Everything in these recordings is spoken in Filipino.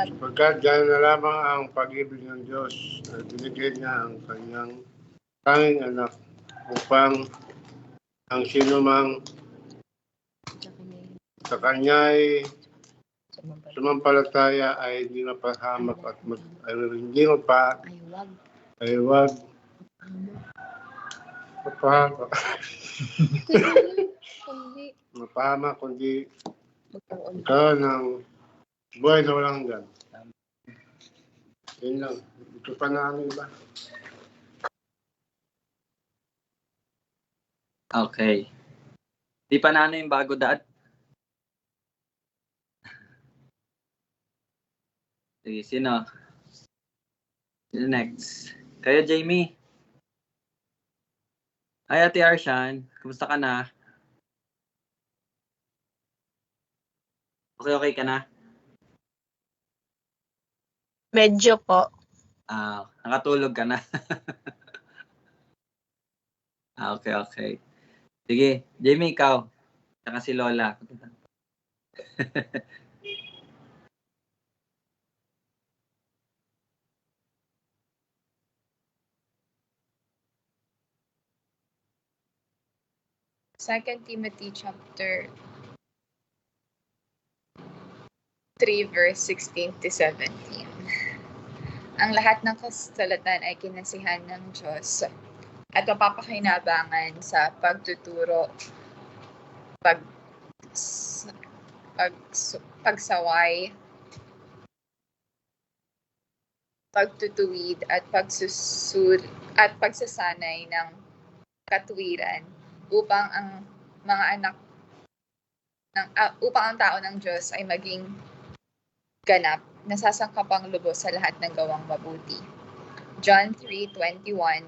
Pagkat dahil na lamang ang pag-ibig ng Diyos at binigay niya ang kanyang tanging anak upang ang sinumang sa kanya ay sumampalataya ay hindi mapahamak at hindi wag mapahamak kundi magkaroon ng buhay na walang hanggan. Yun lang. Ito pa na ano iba. Okay. Di pa na ano yung bago daan? Sige, sino? Sino next? Kayo, Jamie. Hi, Ate Arshan. Kumusta ka na? Okay ka na? Medyo po. Nakatulog ka na? Okay. Sige, Jamie, ikaw. Saka si Lola. Second Timothy chapter 3 verse 16 to 17. Ang lahat ng kasulatan ay kinasihan ng Diyos at mapapakinabangan sa pagtuturo, pagsaway, pagtutuwid at pagsasanay ng katuwiran upang ang mga anak upang ang tao ng Diyos ay maging ganap, nasasangkapang lubos sa lahat ng gawang mabuti. John 3:21.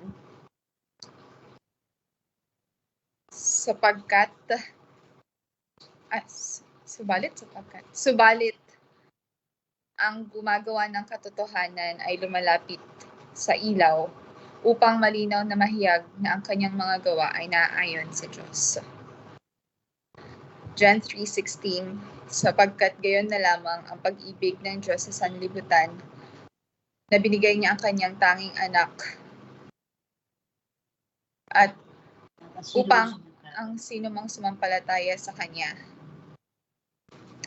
Subalit ang gumagawa ng katotohanan ay lumalapit sa ilaw upang malinaw na mahiyag na ang kanyang mga gawa ay naaayon sa Diyos. John 3:16. Sapagkat gayon na lamang ang pag-ibig ng Diyos sa sanlibutan na binigay niya ang kanyang tanging anak at upang ang sinumang sumampalataya sa kanya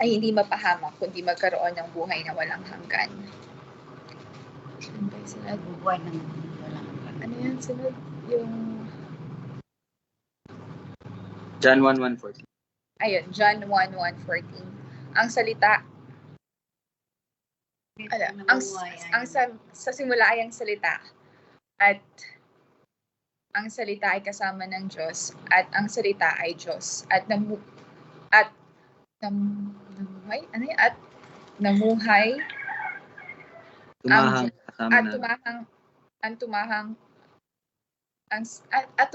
ay hindi mapahamak kundi magkaroon ng buhay na walang hanggan. Ano yan? Sunod yung John 1:1-14. Ayun, John 1:1-14. Ang salita sa simula ay ang salita at ang salita ay kasama ng Diyos at ang salita ay Diyos at namuhay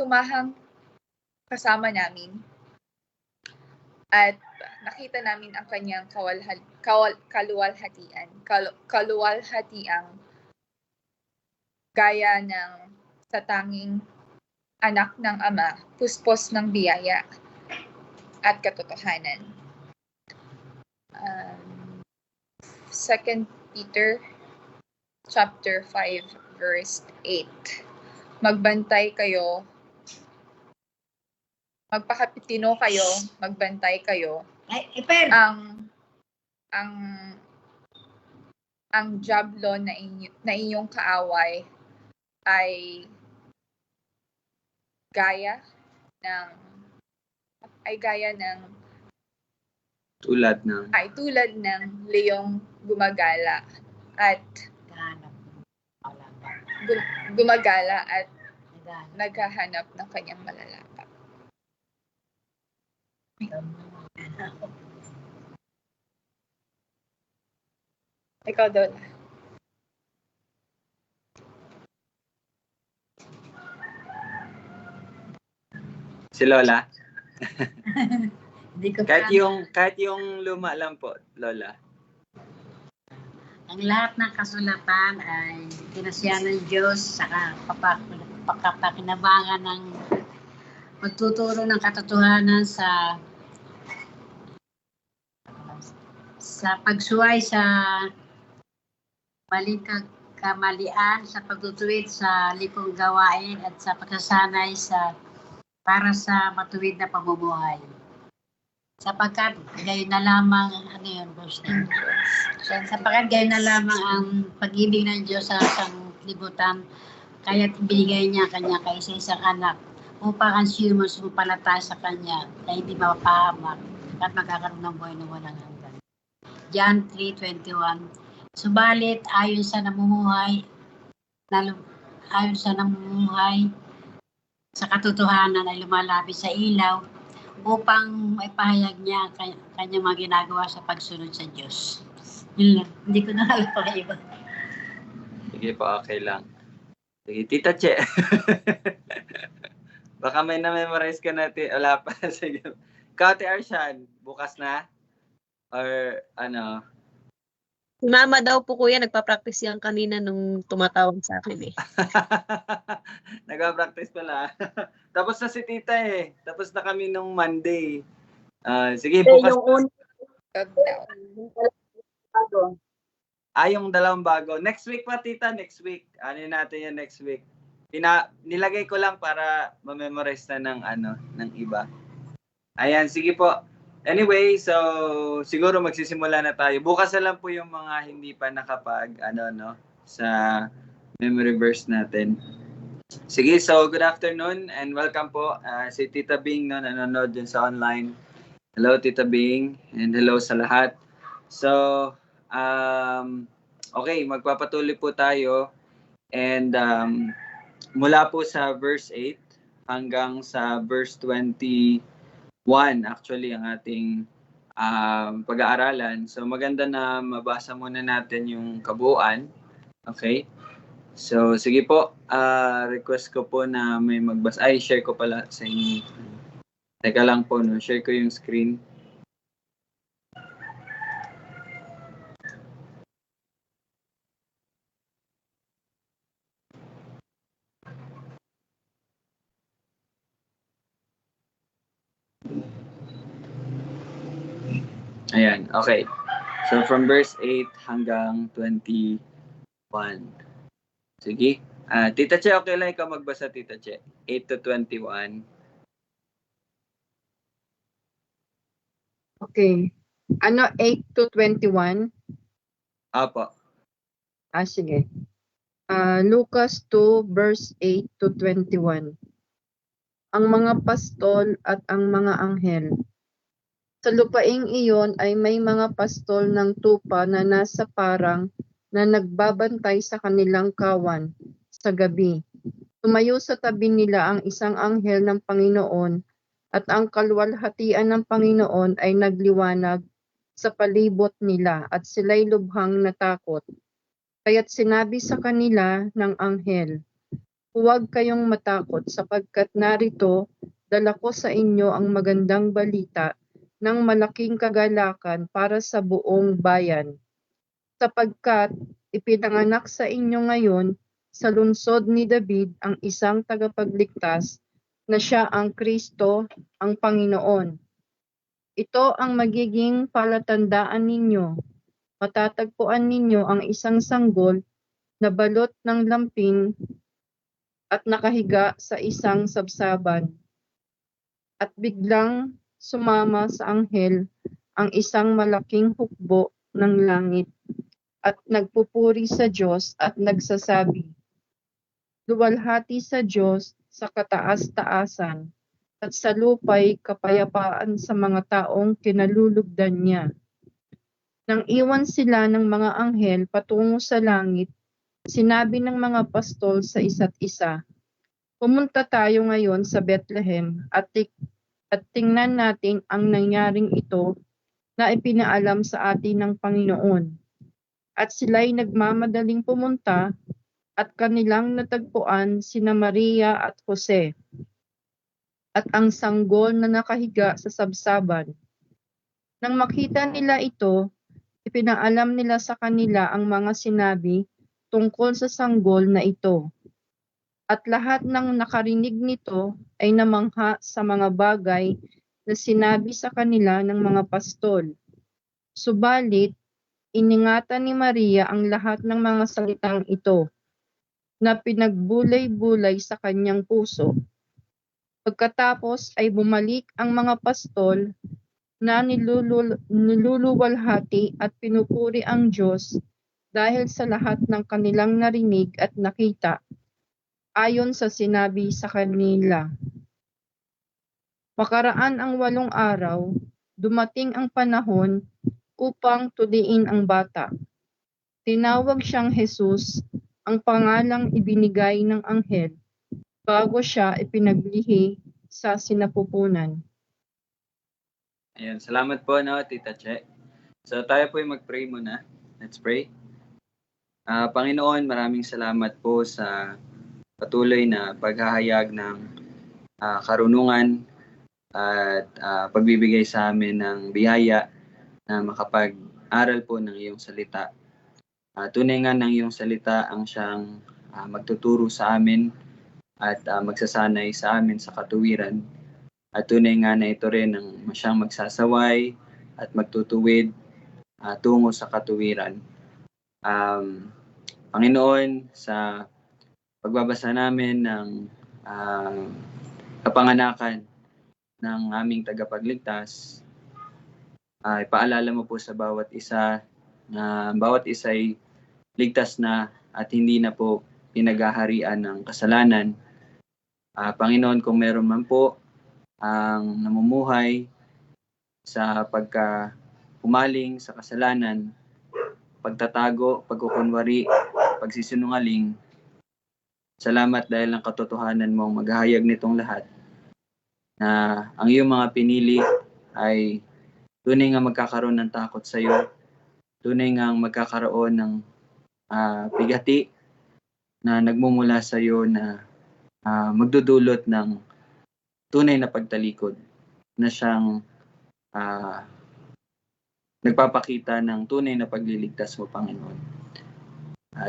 tumahang kasama namin at nakita namin ang kanyang kaluwalhatiang gaya ng sa tanging anak ng Ama, puspos ng biyaya at katotohanan. 2 Peter chapter 5 verse 8. Magbantay kayo, magpakapitino kayo, magbantay kayo. Ang jablo na inyong kaaway ay gaya tulad ng leong gumagala at naghahanap ng kanyang malalakap. Ikaw, Dola. Si Lola? kahit yung luma lang po, Lola. Ang lahat ng kasulatan ay kinasiyahan ng Diyos sa pakapakinabangan ng magtuturo ng katotohanan sa pagsuway sa maling kamalian sa pagtutuwid sa likong gawain at sa pagsasanay para sa matuwid na pamumuhay. Sapagkat gayon na lamang, ano yun, verse 9? Sapagkat gayon na lamang ang pag-ibig ng Diyos sa sanglibutan, kaya't ibigay niya kanya kay isang anak upang ang sino sumampalataya sa kanya ay hindi mapahamak at magkakaroon ng buhay na walang hanggan. John 3:21. Subalit ayon sa namumuhay sa katotohanan ay lumalapit sa ilaw upang maipahayag niya ang kanyang mga ginagawa sa pagsunod sa Diyos. Yun lang. Hindi ko na alam pa iba. Sige po, okay lang. Sige, Tita Che. Baka may na-memorize ka natin. Wala pa. Sige. Kate Arshan, bukas na? Or ano? Si Mama daw po kuya, nagpa-practice yan kanina nung tumatawag sa akin eh. Nagpa-practice pala. Tapos na si Tita eh. Tapos na kami nung Monday. Sige, bukas. Yung dalawang bago. Next week pa, Tita. Next week. Ano natin yan next week. Nilagay ko lang para ma-memorize na ng iba. Ayan, sige po. Anyway, so siguro magsisimula na tayo. Bukas na lang po yung mga hindi pa nakapag sa memory verse natin. Sige, so good afternoon and welcome po si Tita Bing na nanonood dyan sa online. Hello Tita Bing and hello sa lahat. So, okay, magpapatuloy po tayo and mula po sa verse 8 hanggang sa verse 21 actually ang ating pag-aaralan. So maganda na mabasa muna natin yung kabuuan. Okay? So sige po, request ko po na may magbasa. Ay, share ko pala sa inyo. Teka lang po, no? Share ko yung screen. Ayan, okay. So from verse 8 hanggang 21. Sige. Tita Che, okay lang ikaw magbasa, Tita Che. 8 to 21. Okay. 8 to 21? Apo. Sige. Lucas 2 verse 8 to 21. Ang mga pastol at ang mga anghel. Sa lupaing iyon ay may mga pastol ng tupa na nasa parang na nagbabantay sa kanilang kawan sa gabi. Tumayo sa tabi nila ang isang anghel ng Panginoon at ang kaluwalhatian ng Panginoon ay nagliwanag sa palibot nila at sila'y lubhang natakot. Kaya't sinabi sa kanila ng anghel, "Huwag kayong matakot sapagkat narito dala ko sa inyo ang magandang balita ng malaking kagalakan para sa buong bayan. Sapagkat ipinanganak sa inyo ngayon sa lungsod ni David ang isang tagapagligtas na siya ang Kristo, ang Panginoon. Ito ang magiging palatandaan ninyo. Matatagpuan ninyo ang isang sanggol na balot ng lampin at nakahiga sa isang sabsaban." At biglang sumama sa anghel ang isang malaking hukbo ng langit at nagpupuri sa Diyos at nagsasabi, "Luwalhati sa Diyos sa kataas-taasan at sa lupa'y kapayapaan sa mga taong kinalulugdan niya." Nang iwan sila ng mga anghel patungo sa langit, sinabi ng mga pastol sa isa't isa, "Pumunta tayo ngayon sa Bethlehem at tingnan natin ang nangyaring ito na ipinaalam sa atin ng Panginoon." At sila'y nagmamadaling pumunta at kanilang natagpuan sina Maria at Jose at ang sanggol na nakahiga sa sabsaban. Nang makita nila ito, ipinaalam nila sa kanila ang mga sinabi tungkol sa sanggol na ito. At lahat ng nakarinig nito ay namangha sa mga bagay na sinabi sa kanila ng mga pastol. Subalit, Iningatan ni Maria ang lahat ng mga salitang ito na pinagbulay-bulay sa kanyang puso. Pagkatapos ay bumalik ang mga pastol na niluluwalhati at pinupuri ang Diyos dahil sa lahat ng kanilang narinig at nakita, ayon sa sinabi sa kanila. Makaraan ang 8 araw, dumating ang panahon upang tuliin ang bata. Tinawag siyang Jesus, ang pangalang ibinigay ng anghel, bago siya ipinaglihi sa sinapupunan. Ayan, salamat po, no, Tita Che. So tayo po yung mag-pray muna. Let's pray. Panginoon, maraming salamat po sa patuloy na paghahayag ng karunungan at pagbibigay sa amin ng biyaya na makapag-aral po ng iyong salita. Tunay nga ng iyong salita ang siyang magtuturo sa amin at magsasanay sa amin sa katuwiran. At tunay nga na ito rin ang siyang magsasaway at magtutuwid tungo sa katuwiran. Panginoon, sa pagbabasa namin ng kapanganakan ng aming tagapagligtas, ipaalala mo po sa bawat isa na bawat isa ay ligtas na at hindi na po pinaghaharian ng kasalanan. Panginoon, kung meron man po ang namumuhay sa pagka-umaling sa kasalanan, pagtatago, pagkukunwari, pagsisinungaling, salamat dahil ang katotohanan mong maghahayag nitong lahat na ang iyong mga pinili ay tunay nga magkakaroon ng takot sa iyo, tunay nga magkakaroon ng bigati na nagmumula sa iyo na magdudulot ng tunay na pagtalikod na siyang nagpapakita ng tunay na pagliligtas mo, Panginoon.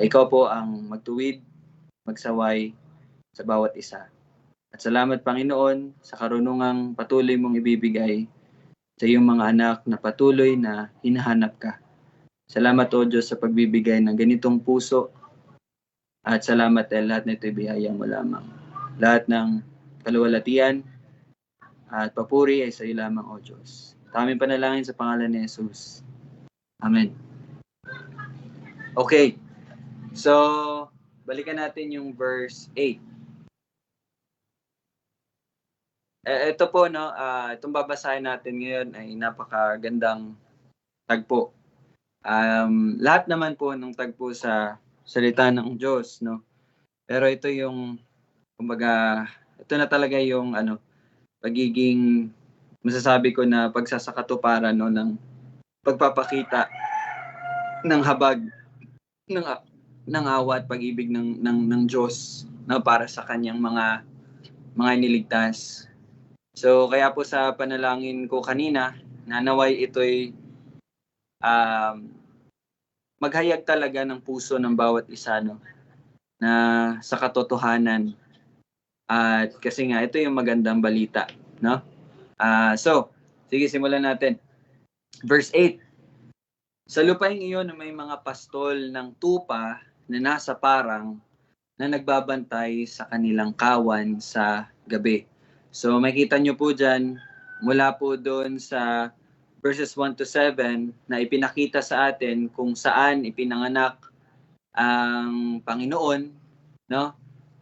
Ikaw po ang magtuwid, magsaway sa bawat isa. At salamat, Panginoon, sa karunungang patuloy mong ibibigay sa iyong mga anak na patuloy na hinahanap ka. Salamat, O Diyos, sa pagbibigay ng ganitong puso. At salamat dahil lahat na ito ibiyayang mo lamang. Lahat ng kaluwalhatian at papuri ay sa iyo lamang, O Diyos. Aming panalangin sa pangalan ni Jesus. Amen. Okay. So, balikan natin yung verse 8. Ito po, no, itong babasahin natin ngayon ay napakagandang tagpo. Lahat naman po ng tagpo sa salita ng Diyos, no. Pero ito yung, kumbaga, ito na talaga yung pagiging masasabi ko na pagsasakatuparan, no, ng pagpapakita ng habag ng awa at pag-ibig ng Diyos, no, para sa kanyang mga iniligtas. So kaya po sa panalangin ko kanina, nanaway ito'y maghayag talaga ng puso ng bawat isa, no, na sa katotohanan. At kasi nga ito yung magandang balita, no? So, sige, simulan natin. Verse 8. Sa lupaing iyon na may mga pastol ng tupa na nasa parang na nagbabantay sa kanilang kawan sa gabi. So, makita nyo po dyan, mula po doon sa verses 1 to 7 na ipinakita sa atin kung saan ipinanganak ang Panginoon, no?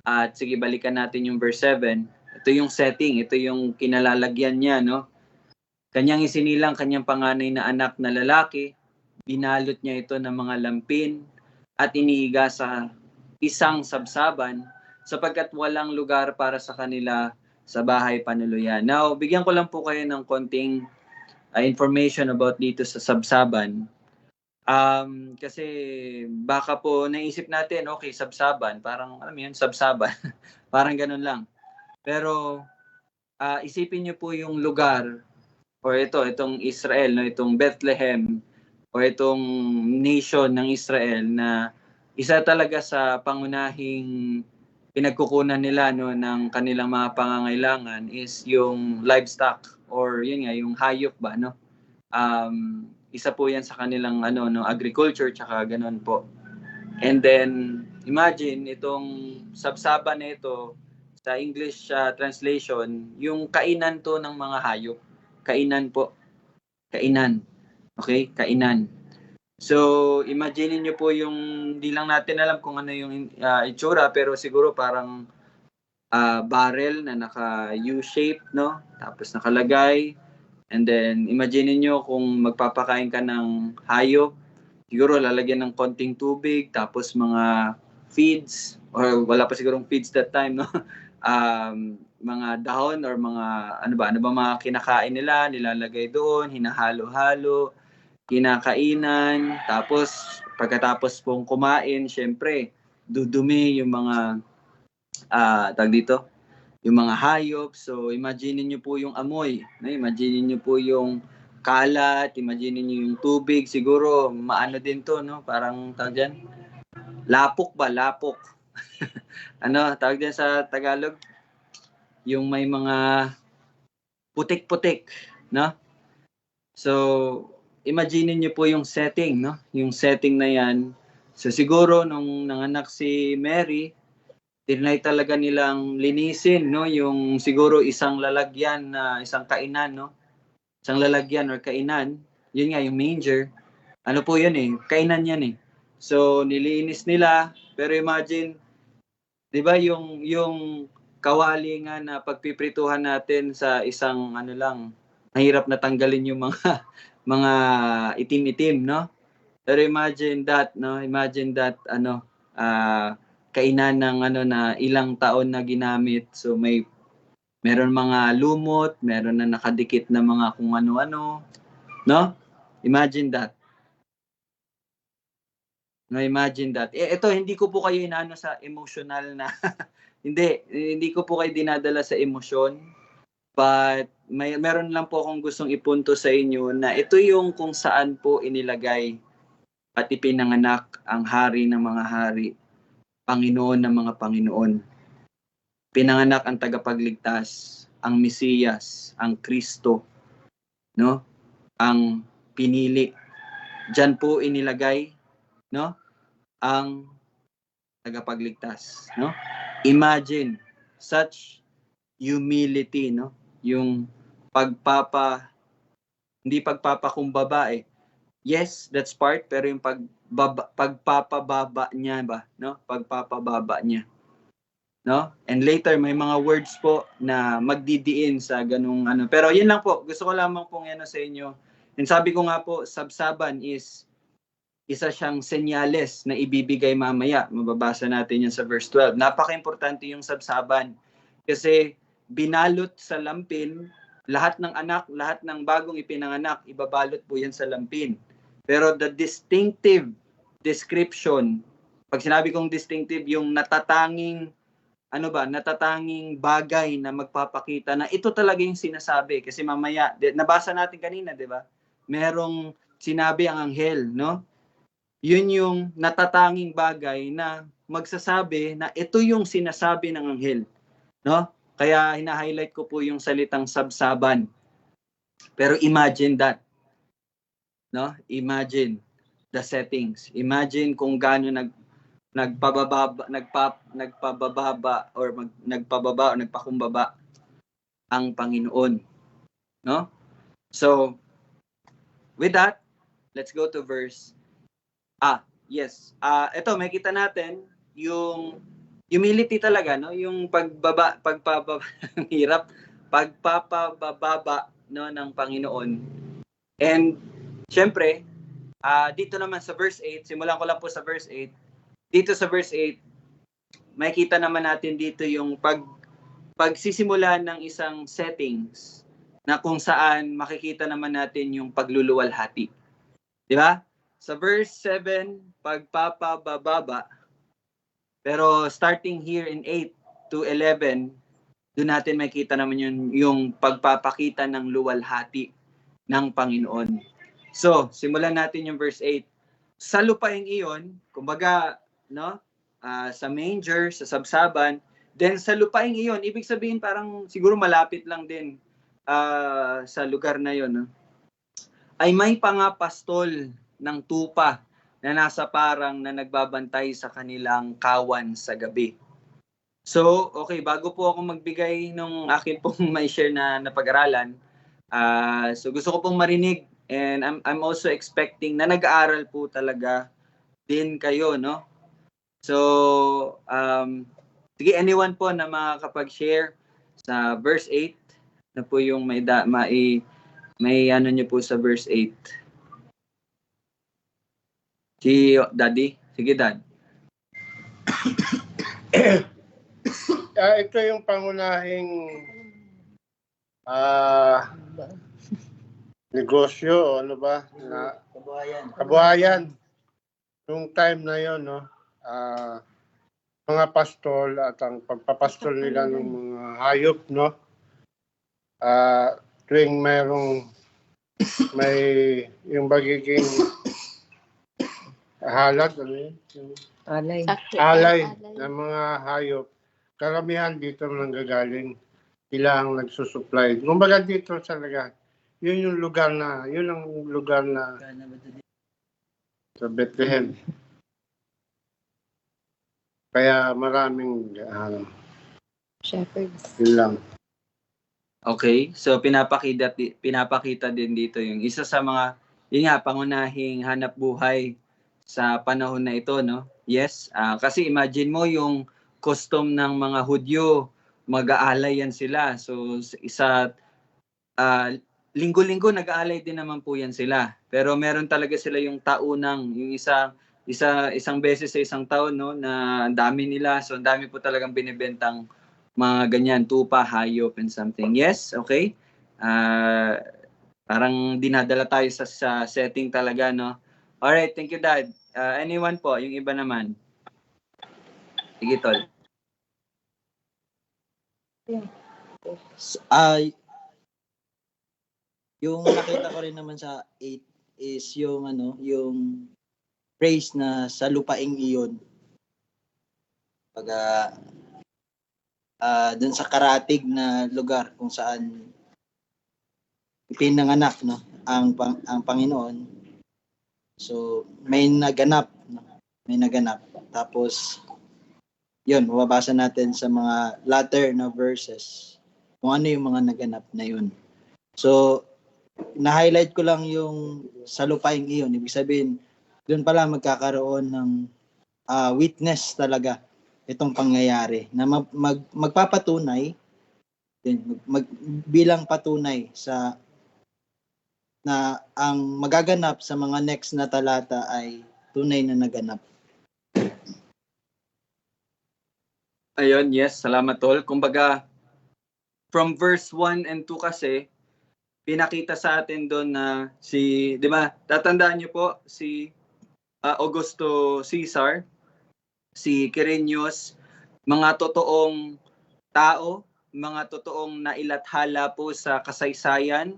At sige, balikan natin yung verse 7. Ito yung setting, ito yung kinalalagyan niya, no? Kanyang isinilang kanyang panganay na anak na lalaki, binalot niya ito ng mga lampin at iniiga sa isang sabsaban sapagkat walang lugar para sa kanila sa bahay panuluyan. Now, bigyan ko lang po kayo ng konting information about dito sa sabsaban. Kasi baka po naisip natin, okay, sabsaban, parang alam mo yun, sabsaban. Parang ganun lang. Pero isipin niyo po yung lugar or itong Israel, no, itong Bethlehem o itong nation ng Israel na isa talaga sa pangunahing pinagkukunan nila, no, ng kanilang mga pangangailangan is yung livestock or yun nga, yung hayop ba, no? Isa po yan sa kanilang agriculture, tsaka ganun po. And then, imagine, itong sabsaban na ito, sa English translation, yung kainan to ng mga hayop. Kainan po. Kainan. Okay? Kainan. So, imagine niyo po yung, di lang natin alam kung ano yung itsura, pero siguro parang barrel na naka U-shape, no? Tapos nakalagay. And then, imagine niyo kung magpapakain ka ng hayop, siguro lalagyan ng konting tubig, tapos mga feeds, or wala pa sigurong feeds that time, no? Mga dahon or mga ano ba mga kinakain nila, nilalagay doon, hinahalo-halo, kinakainan, tapos pagkatapos pong kumain, syempre dudumi yung mga tag dito, yung mga hayop. So imagine niyo po yung amoy, no? Imagine niyo po yung kalat, imagine niyo yung tubig, siguro maano din to, no? Parang tawag diyan, lapok ba, lapok. Ano tawag diyan sa Tagalog? Yung may mga putik-putik, no? So, imagine niyo po yung setting, no? Yung setting na yan. So, siguro nung nanganak si Mary, tinry talaga nilang linisin, no? Yung siguro isang lalagyan na isang kainan, no? Isang lalagyan or kainan. Yun nga, yung manger. Ano po yun eh? Kainan yan eh. So, nilinis nila. Pero imagine, di ba yung kawali nga na pagpiprituhan natin sa isang lang, mahirap na tanggalin yung mga itim-itim, no? Pero imagine that, no? Imagine that kainan ng na ilang taon na ginamit. So meron mga lumot, meron na nakadikit na mga kung ano-ano, no? Imagine that. No, imagine that. Ito, hindi ko po kayo inaano sa emotional na hindi ko po kayo dinadala sa emosyon, but meron lang po akong gustong ipunto sa inyo na ito yung kung saan po inilagay at ipinanganak ang hari ng mga hari, Panginoon ng mga Panginoon. Pinanganak ang tagapagligtas, ang Mesiyas, ang Kristo, no? Ang pinili. Diyan po inilagay, no? Ang tagapagligtas, no? Imagine such humility, no? Yung hindi pagpapakumbaba eh. Yes, that's part, pero yung pagpapababa niya ba, no? Pagpapababa niya. No? And later may mga words po na magdidiin sa ganung Pero yun lang po, gusto ko lamang pong sa inyo. And sabi ko nga po, sabsaban is isa siyang senyales na ibibigay mamaya. Mababasa natin yan sa verse 12. Napaka-importante yung sabsaban. Kasi binalot sa lampin, lahat ng anak, lahat ng bagong ipinanganak, ibabalot po yan sa lampin. Pero the distinctive description, pag sinabi kong distinctive, yung natatanging bagay na magpapakita na ito talaga yung sinasabi. Kasi mamaya, nabasa natin kanina, di ba? Merong sinabi ang anghel, no? Yun yung natatanging bagay na magsasabi na ito yung sinasabi ng anghel, no? Kaya hina-highlight ko po yung salitang sabsaban. Pero imagine that, no? Imagine the settings. Imagine kung gaano nagpababa o nagpakumbaba ang Panginoon, no? So with that, let's go to verse yes. Ito makita natin yung humility talaga, no? Yung pagpapababa, no, ng Panginoon. And syempre, dito naman sa verse 8, simulan ko lang po sa verse 8. Dito sa verse 8, makikita naman natin dito yung pagsisimula ng isang settings na kung saan makikita naman natin yung pagluluwalhati. Di ba? Sa verse 7, pagpapababa. Pero starting here in 8 to 11, doon natin makikita naman yung pagpapakita ng luwalhati ng Panginoon. So, simulan natin yung verse 8. Sa lupaing iyon, kumbaga, no? Sa manger, sa sabsaban, then sa lupaing iyon, ibig sabihin parang siguro malapit lang din sa lugar na yon, no? ay may pangapastol ng tupa na nasa parang na nagbabantay sa kanilang kawan sa gabi. So, okay, bago po ako magbigay ng akin pong may share na napag-aralan, so gusto ko pong marinig, and I'm also expecting na nag-aaral po talaga din kayo, no? So, sige, anyone po na makakapag-share sa verse 8 na po yung may ano nyo po sa verse 8. Si Daddy? Sige, Dad. Ito yung pangunahing negosyo, ano ba? Na, kabuhayan. Yung time na yon, no? Mga pastol at ang pagpapastol nila ng mga hayop, no? Tuwing may yung bagiging halad, ano yun? Alay ng mga hayop. Karamihan dito nanggagaling. Sila ang nagsusupply. Kumbaga dito talaga, yun ang lugar na sa Bethlehem. Kaya maraming Shepherds. yun lang. Okay, so pinapakita din dito yung isa sa mga, yun nga, pangunahing hanap buhay sa panahon na ito, no? Yes, kasi imagine mo yung custom ng mga Hudyo, mag-aalay yan sila. So linggo-linggo nag-aalay din naman po yan sila. Pero meron talaga sila yung taunang, yung isang beses sa isang taon, no, na ang dami nila. So ang dami po talagang binibentang mga ganyan, tupa, hayop, and something. Yes, okay. Parang dinadala tayo sa setting talaga, no? Alright, thank you, Dad. Anyone po, yung iba naman? Sige, Tol. Yung nakita ko rin naman sa 8 is yung yung praise na sa lupaing iyon. Dun sa karatig na lugar kung saan ipinanganak, no, ang Panginoon. So may naganap. Tapos yun, mababasa natin sa mga latter na verses kung ano yung mga naganap na yun. So na-highlight ko lang yung sa lupaing iyon. Ibig sabihin, doon pala magkakaroon ng witness talaga itong pangyayari na magpapatunay, bilang patunay sa na ang magaganap sa mga next na talata ay tunay na naganap. Ayun, yes, salamat, Tol. Kumbaga, from verse 1 and 2 kasi, pinakita sa atin doon na di ba, tatandaan niyo po, si Augusto Caesar, si Quirinius, mga totoong tao, mga totoong nailathala po sa kasaysayan.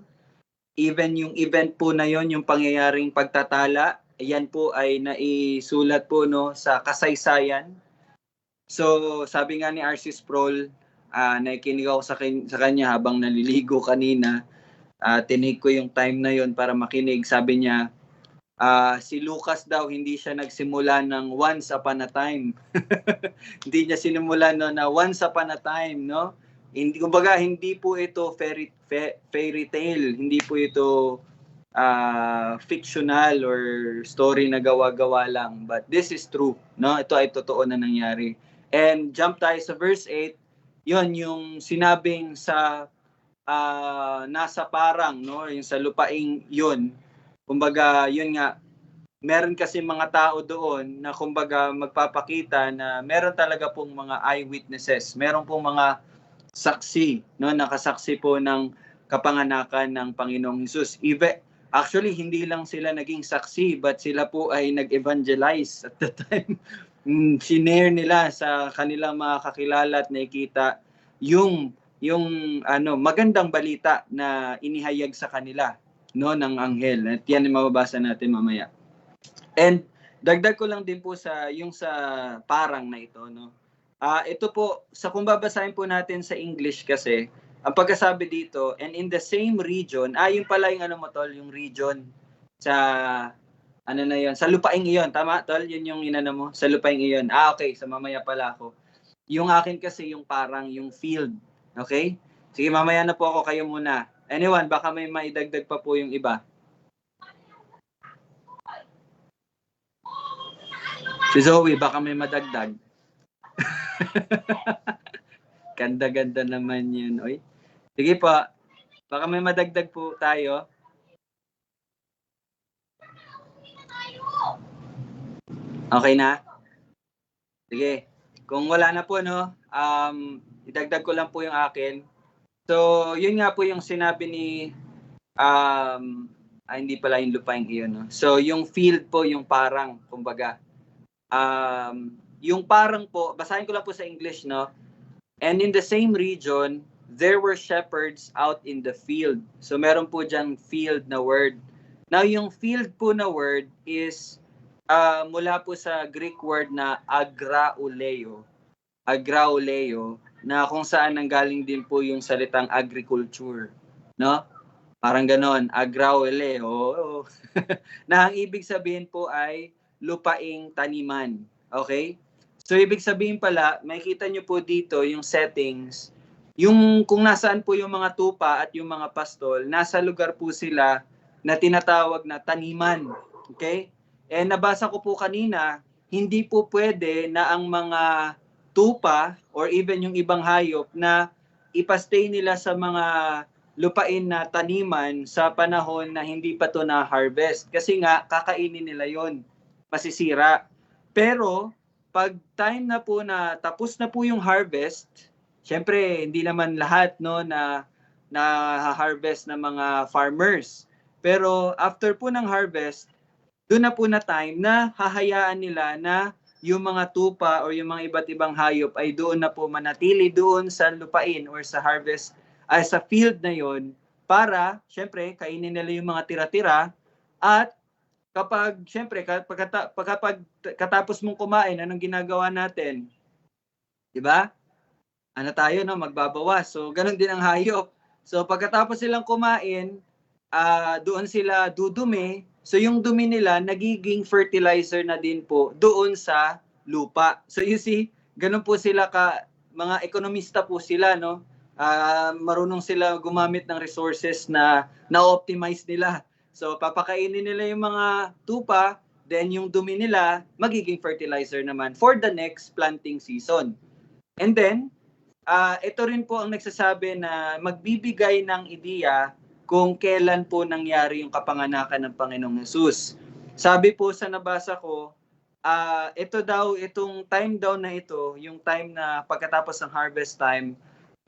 Even yung event po na yon, yung pangyayaring pagtatala, yan po ay naisulat po, no, sa kasaysayan. So, sabi nga ni R.C. Sproul, nakikinig ako sa kanya habang naliligo kanina. Tinig ko yung time na yon para makinig. Sabi niya, si Lucas daw hindi siya nagsimula ng once upon a time. Hindi niya sinimula na once upon a time, no? Kumbaga hindi po ito fairy tale, hindi po ito fictional or story na gawa-gawa lang, but this is true, no? Ito ay totoo na nangyari. And jump tayo sa verse 8. Yon yung sinabing sa nasa parang, no, yung sa lupaing yun. Kumbaga, yun nga, meron kasi mga tao doon na kumbaga magpapakita na meron talaga pong mga eyewitnesses, meron pong mga saksi, no, nakasaksi po ng kapanganakan ng Panginoong Hesus. Actually, hindi lang sila naging saksi, but sila po ay nag-evangelize at the time. Sinare nila sa kanilang mga kakilala at nakikita yung magandang balita na inihayag sa kanila, no, ng anghel. At yan ang mababasa natin mamaya. And dagdag ko lang din po sa parang na ito, no. Ito po, kung babasahin po natin sa English kasi, ang pagkasabi dito, and in the same region, yung pala yung ano mo tol, yung region sa ano na yon, sa lupaing iyon, tama tol? Yun yung inano mo, sa lupaing iyon. Okay, sa mamaya pala ako. Yung akin kasi yung parang yung field, okay? Sige, mamaya na po ako, kayo muna. Anyone, baka may maidagdag pa po yung iba. Si Zoe, baka may madagdag. Ganda-ganda naman yun, oy. Sige po, baka may madagdag po tayo. Okay na? Sige. Kung wala na po, no, idagdag ko lang po yung akin. So, yun nga po yung sinabi ni, hindi pala yung lupaing iyon, no? So, yung field po, yung parang, kumbaga. Yung parang po, basahin ko lang po sa English, no? And in the same region, there were shepherds out in the field. So, meron po dyan field na word. Now, yung field po na word is mula po sa Greek word na agrauleo. Agrauleo, na kung saan nanggaling din po yung salitang agriculture. No? Parang ganon, agrauleo. Na ang ibig sabihin po ay lupaing taniman. Okay? So, ibig sabihin pala, makikita nyo po dito yung settings. Yung kung nasaan po yung mga tupa at yung mga pastol, nasa lugar po sila na tinatawag na taniman. Okay? Eh, nabasa ko po kanina, hindi po pwede na ang mga tupa or even yung ibang hayop na ipastay nila sa mga lupain na taniman sa panahon na hindi pa to na-harvest. Kasi nga, kakainin nila yon, masisira. Pero, pag time na po na tapos na po yung harvest, syempre, hindi naman lahat no, na harvest ng mga farmers. Pero, after po ng harvest, doon na po na time na hahayaan nila na yung mga tupa o yung mga iba't ibang hayop ay doon na po manatili doon sa lupain or sa harvest ay sa field na yon para syempre kainin nila yung mga tira-tira at kapag syempre katapos mong kumain, anong ginagawa natin? 'Di ba? Ano tayo no, magbabawas. So ganun din ang hayop. So pagkatapos silang kumain, doon sila dudumi. So yung dumi nila nagiging fertilizer na din po doon sa lupa. So you see, ganun po sila mga ekonomista po sila, no? Marunong sila gumamit ng resources na na-optimize nila. So papakainin nila yung mga tupa, then yung dumi nila magiging fertilizer naman for the next planting season. And then ito rin po ang nagsasabi na magbibigay ng ideya kung kailan po nangyari yung kapanganakan ng Panginoong Hesus. Sabi po sa nabasa ko, itong time daw na ito, yung time na pagkatapos ng harvest time,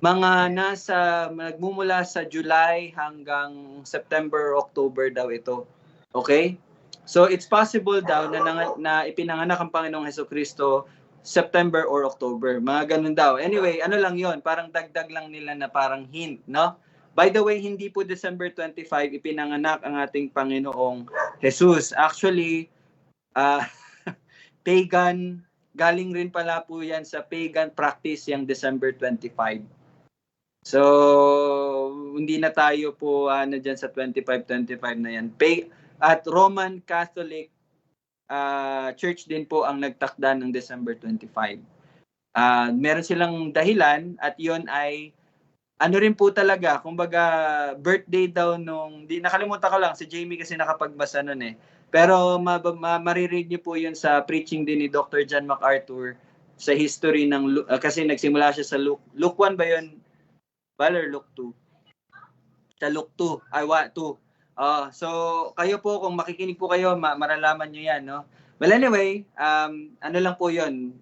nagmumula sa July hanggang September, October daw ito. Okay? So it's possible daw na ipinanganak ang Panginoong Hesukristo September or October. Mga ganun daw. Anyway, ano lang yon, parang dagdag lang nila na parang hint, no? By the way, hindi po December 25 ipinanganak ang ating Panginoong Jesus. Actually, pagan, galing rin pala po yan sa pagan practice yung December 25. So, hindi na tayo po dyan sa 25 na yan. At Roman Catholic Church din po ang nagtakda ng December 25. Meron silang dahilan at yon ay ano rin po talaga, kumbaga birthday daw nakalimutan ko lang, si Jamie kasi nakapagbasa nun eh. Pero maririnig niyo po yun sa preaching din ni Dr. John MacArthur sa history ng, kasi nagsimula siya sa Luke 1 ba yun? Or Luke 2? Sa Luke 2, 2. So kayo po, kung makikinig po kayo, maralaman nyo yan, no? Well anyway, ano lang po yun,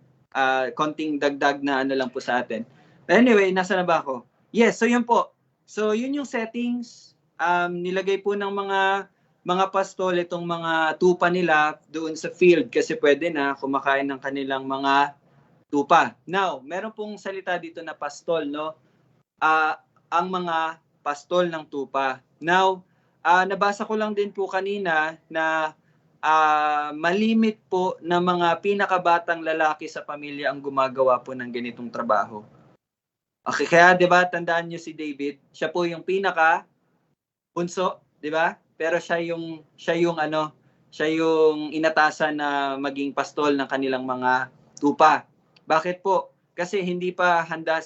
konting dagdag na ano lang po sa atin. But anyway, nasa na ba ako? Yes, so yun po. So yun yung settings, nilagay po ng mga pastol itong mga tupa nila doon sa field kasi pwede na kumakain ng kanilang mga tupa. Now, meron pong salita dito na pastol, no? Ang mga pastol ng tupa. Now, nabasa ko lang din po kanina na malimit po na mga pinakabatang lalaki sa pamilya ang gumagawa po ng ganitong trabaho. Okay, kaya 'di ba tandaan niyo si David, siya po yung pinaka bunso, 'di ba? Pero siya yung inatasan na maging pastol ng kanilang mga tupa. Bakit po? Kasi hindi pa handa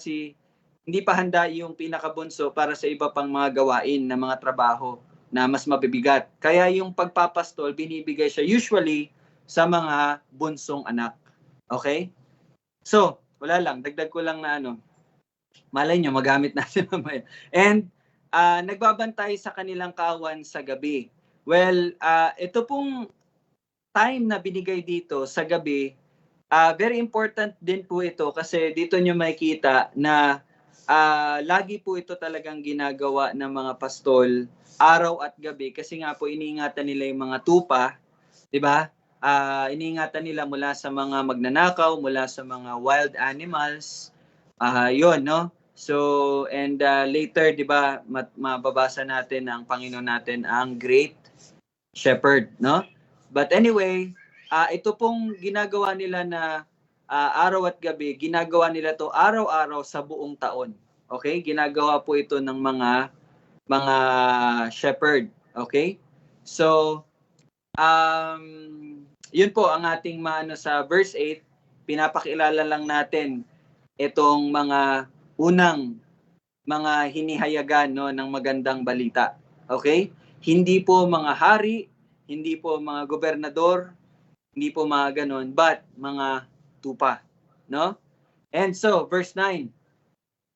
yung pinakabunso para sa iba pang mga gawain na mga trabaho na mas mabibigat. Kaya yung pagpapastol binibigay siya usually sa mga bunsong anak. Okay? So, wala lang, dagdag ko lang na malay nyo, magamit natin mamaya. And nagbabantay sa kanilang kawan sa gabi. Well, ito pong time na binigay dito sa gabi, very important din po ito kasi dito nyo makikita na lagi po ito talagang ginagawa ng mga pastol araw at gabi kasi nga po iniingatan nila yung mga tupa, 'di ba? Iniingatan nila mula sa mga magnanakaw, mula sa mga wild animals. Yun, no? So, and later, 'di ba, mababasa natin ang Panginoon natin ang Great Shepherd, no? But anyway, ito pong ginagawa nila na araw at gabi, ginagawa nila to araw-araw sa buong taon. Okay? Ginagawa po ito ng mga shepherd. Okay? So, yun po ang ating sa verse 8, pinapakilala lang natin itong mga unang mga hinihayagan ng magandang balita. Okay? Hindi po mga hari, hindi po mga gobernador, hindi po mga ganon, but mga tupa. No? And so, verse 9,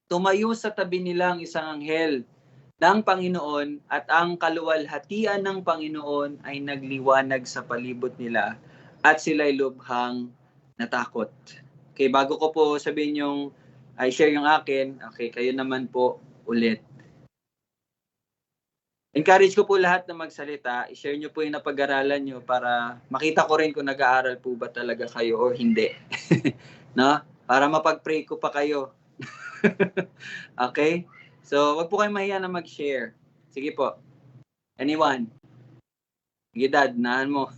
tumayo sa tabi nilang isang anghel ng Panginoon at ang kaluwalhatian ng Panginoon ay nagliwanag sa palibot nila at sila'y lubhang natakot. Okay, bago ko po sabihin share yung akin, okay, kayo naman po ulit. Encourage ko po lahat na magsalita, i-share nyo po yung napag-aralan nyo para makita ko rin kung nag-aaral po ba talaga kayo or hindi. No? Para mapag-pray ko pa kayo. Okay? So, wag po kayo mahiya na mag-share. Sige po. Anyone? Sige, Dad, nahan mo.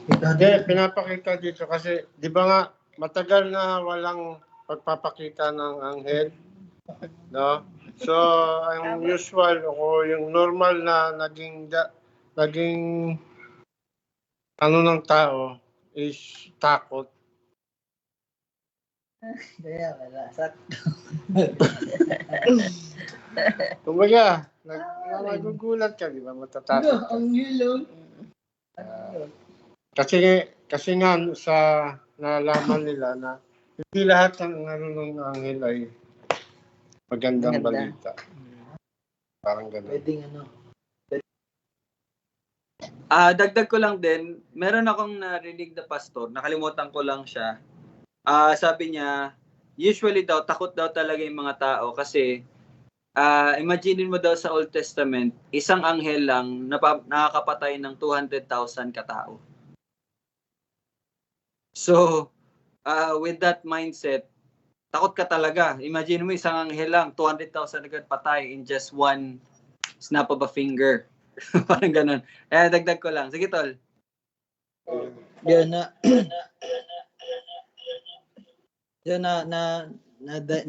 Hindi, pinapakita dito kasi, di ba nga, matagal na walang pagpapakita ng anghel, no? So, ang usual o yung normal na naging ng tao is takot. Kaya wala. Sakto. Kumbaga, nagugulat ka, di ba? Matatakot ka. Ang hilong. Kasi nga sa nalaman nila na hindi lahat ng ng anghel ay magandang balita. Parang gano'n. Pwedeng Dagdag ko lang din, meron akong narinig na pastor, nakalimutan ko lang siya. Sabi niya, usually daw, takot daw talaga yung mga tao kasi imagine mo daw sa Old Testament, isang anghel lang nakakapatay ng 200,000 katao. So, with that mindset, takot ka talaga. Imagine mo isang anghel lang, 200,000 agad patay in just one snap of a finger. Parang ganun. Dagdag ko lang. Sige, Tol.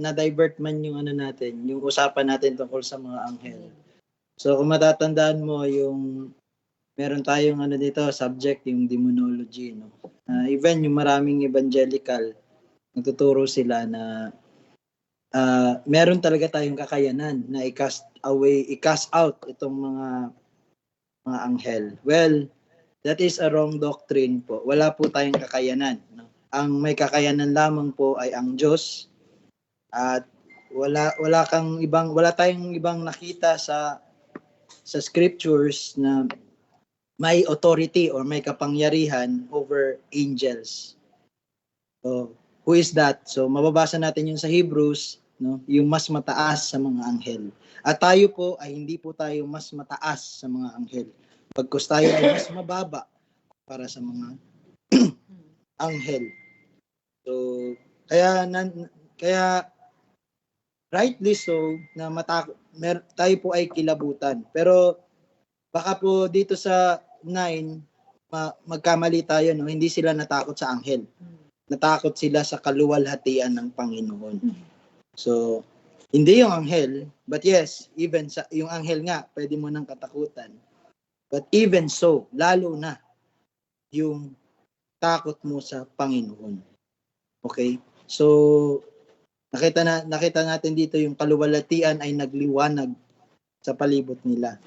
Na-divert man yung natin, yung usapan natin tungkol sa mga anghel. So, kung matatandaan mo, yung meron tayong dito, subject, yung demonology, no? Even yung maraming evangelical, nagtuturo sila na meron talaga tayong kakayanan na i-cast out itong mga anghel. Well, that is a wrong doctrine po. Wala po tayong kakayanan, no? Ang may kakayanan lamang po ay ang Diyos, at wala tayong ibang nakita sa scriptures na may authority or may kapangyarihan over angels. So, who is that? So, mababasa natin yun sa Hebrews, no? Yung mas mataas sa mga anghel. At tayo po ay hindi po tayo mas mataas sa mga anghel. Pagkus tayo ay mas mababa para sa mga anghel. So, kaya rightly so na tayo po ay kilabutan. Pero baka po dito sa 9 magkamali tayo, no? Hindi sila natakot sa anghel. Natakot sila sa kaluwalhatian ng Panginoon. So, hindi yung anghel, but yes, even sa yung anghel nga, pwede mo nang katakutan. But even so, lalo na yung takot mo sa Panginoon. Okay? So, nakita natin dito yung kaluwalhatian ay nagliwanag sa palibot nila.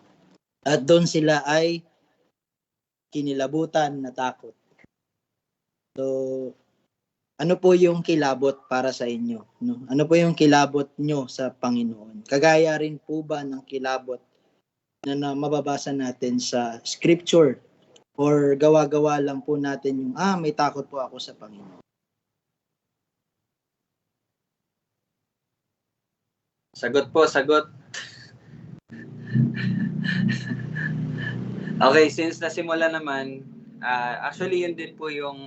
At doon sila ay kinilabutan na takot. So, ano po yung kilabot para sa inyo? No? Ano po yung kilabot nyo sa Panginoon? Kagaya rin po ba ng kilabot na mababasa natin sa scripture? Or gawa-gawa lang po natin yung, may takot po ako sa Panginoon. Sagot po, sagot. Okay, since nasimula naman, actually yun din po yung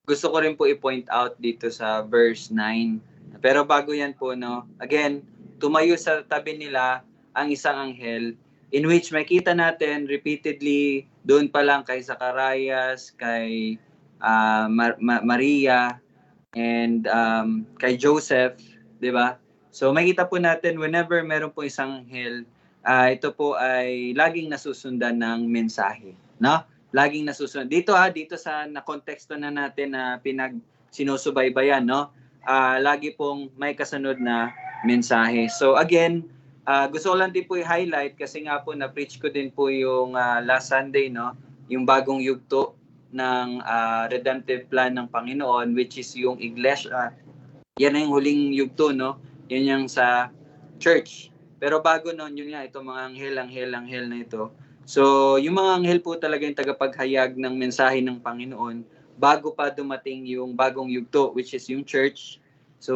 gusto ko rin po i-point out dito sa verse 9. Pero bago yan po, no, again, tumayo sa tabi nila ang isang anghel in which makita natin repeatedly doon pa lang kay Zacarias, kay Maria, and kay Joseph, di ba? So makita po natin whenever meron po isang anghel, ito po ay laging nasusundan ng mensahe, no? Laging nasusunod. Dito sa na-konteksto na natin na sinusubaybayan, no? Lagi pong may kasunod na mensahe. So again, gusto ko lang din po i-highlight kasi nga po na-preach ko din po yung last Sunday, no? Yung bagong yugto ng redemptive plan ng Panginoon, which is yung iglesia. Yan na yung huling yugto, no? Yan yung sa church. Pero bago noon, yun nga, ito mga anghel na ito. So, yung mga anghel po talaga yung tagapaghayag ng mensahe ng Panginoon bago pa dumating yung bagong yugto, which is yung church. So,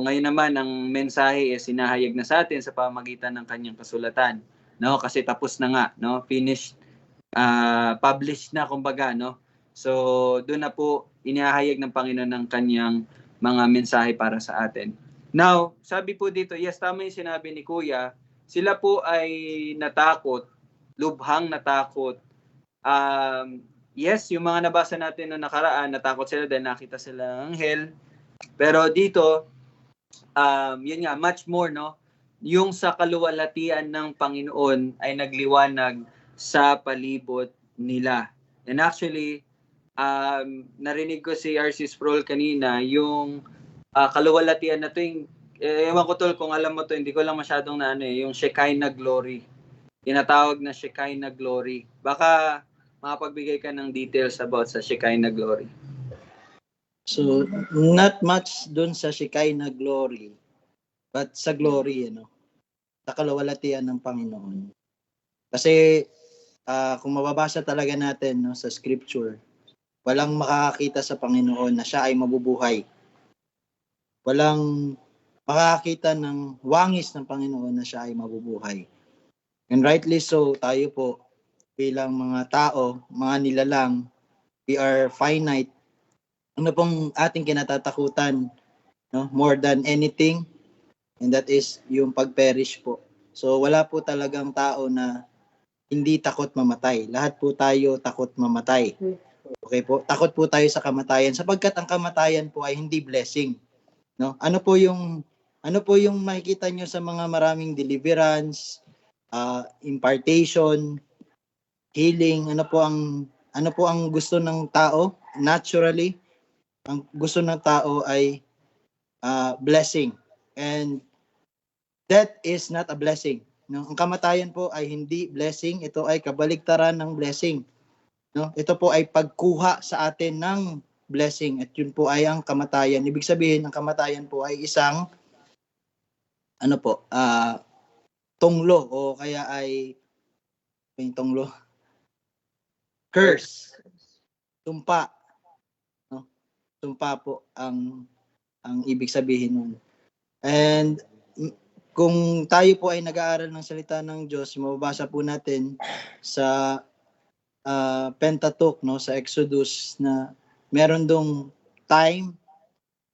ngayon naman, ang mensahe ay sinahayag na sa atin sa pamamagitan ng kanyang kasulatan. No? Kasi tapos na nga, no? Finished, published na, kumbaga, no? So, doon na po inihahayag ng Panginoon ng kanyang mga mensahe para sa atin. Now, sabi po dito, yes, tama yung sinabi ni Kuya, sila po ay natakot, lubhang natakot. Yes, yung mga nabasa natin noong nakaraan, natakot sila dahil nakita sila ng anghel. Pero dito, yun nga, much more, no? Yung sa kaluwalhatian ng Panginoon ay nagliwanag sa palibot nila. And actually, narinig ko si R.C. Sproul kanina, yung kaluwalhatian na to, yung, ewan ko tol kung alam mo to, hindi ko lang masyadong yung Shekinah glory. Tinatawag na Shekinah glory. Baka makapagbigay ka ng details about sa Shekinah glory. So, not much dun sa Shekinah glory, but sa glory, sa kaluwalhatian ng Panginoon. Kasi, kung mababasa talaga natin sa scripture, walang makakakita sa Panginoon na siya ay mabubuhay. Walang makakakita ng wangis ng Panginoon na siya ay mabubuhay. And rightly so, tayo po bilang mga tao, mga nilalang, we are finite. Ano pong ating kinatatakutan, no? More than anything, and that is yung pag-perish po. So wala po talagang tao na hindi takot mamatay. Lahat po tayo takot mamatay. Okay po? Takot po tayo sa kamatayan sapagkat ang kamatayan po ay hindi blessing. No? Ano po yung makikita nyo sa mga maraming deliverance, impartation, healing, ano po ang gusto ng tao naturally? Ang gusto ng tao ay blessing, and death is not a blessing, no? Ang kamatayan po ay hindi blessing, ito ay kabaligtaran ng blessing, no? Ito po ay pagkuha sa atin ng blessing, at yun po ay ang kamatayan. Ibig sabihin, ang kamatayan po ay isang tunglo, o kaya ay yung tunglo, curse, tumpa, no? Tumpa po ang ibig sabihin nun. And kung tayo po ay nag-aaral ng salita ng Diyos, mababasa po natin sa Pentateuch, no, sa Exodus, na meron dong time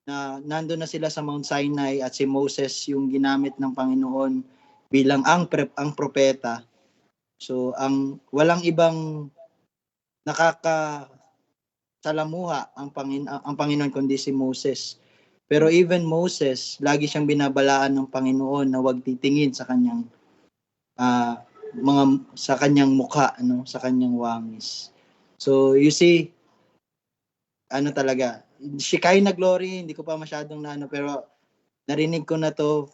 na nandun na sila sa Mount Sinai at si Moses yung ginamit ng Panginoon bilang ang propeta. So ang walang ibang nakakasalamuha ang Panginoon kundi si Moses. Pero even Moses, lagi siyang binabalaan ng Panginoon na huwag titingin sa kanyang sa kanyang mukha, ano, sa kanyang wangis. So you see, ano talaga, Shekinah glory, hindi ko pa masyadong pero narinig ko na to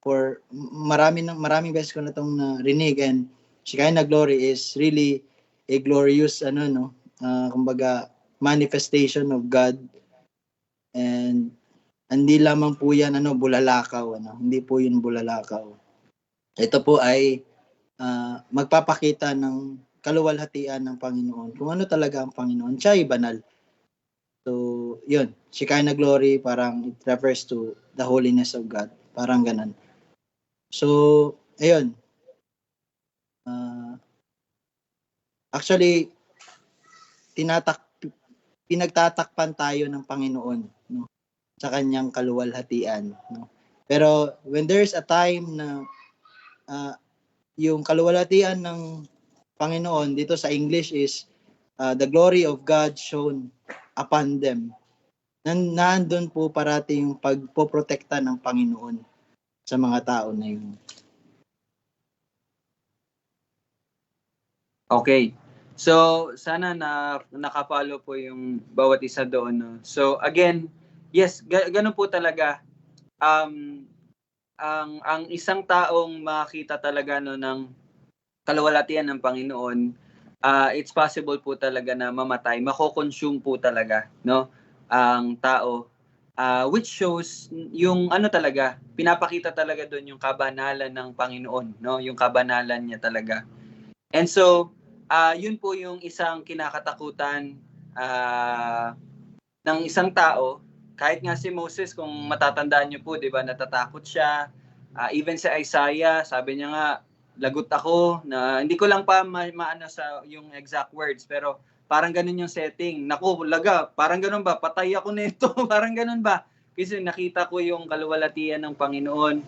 for maraming beses ko na tong narinig, and Shekinah glory is really a glorious kumbaga manifestation of God, and hindi lamang po yan bulalakaw, hindi po yun bulalakaw. Ito po ay magpapakita ng kaluwalhatian ng Panginoon, kung ano talaga ang Panginoon. Siya ay banal. So, yun, Shekinah glory, parang it refers to the holiness of God. Parang ganun. So, ayun. Actually, pinagtatakpan tayo ng Panginoon, no, sa kanyang kaluwalhatian, no. Pero when there's a time na yung kaluwalhatian ng Panginoon dito sa English is the glory of God shown upon them. Nandun po parati yung pagpoprotekta ng Panginoon sa mga tao na yun. Okay. So, sana nakapalo po yung bawat isa doon. No? So, again, yes, ganun po talaga. Ang isang taong makita talaga ng kaluwalhatian ng Panginoon, it's possible po talaga na mamatay, mako-consume po talaga, no, ang tao, which shows yung talaga, pinapakita talaga doon yung kabanalan ng Panginoon, no, yung kabanalan niya talaga. And so, yun po yung isang kinakatakutan ng isang tao. Kahit nga si Moses, kung matatandaan niyo po, 'di ba, natatakot siya. Even si Isaiah, sabi niya nga, lagot ako, na hindi ko lang pa maano sa yung exact words, pero parang ganun yung setting. Naku, laga, parang ganun ba? Patay ako nito, parang ganun ba? Kasi nakita ko yung kaluwalhatian ng Panginoon.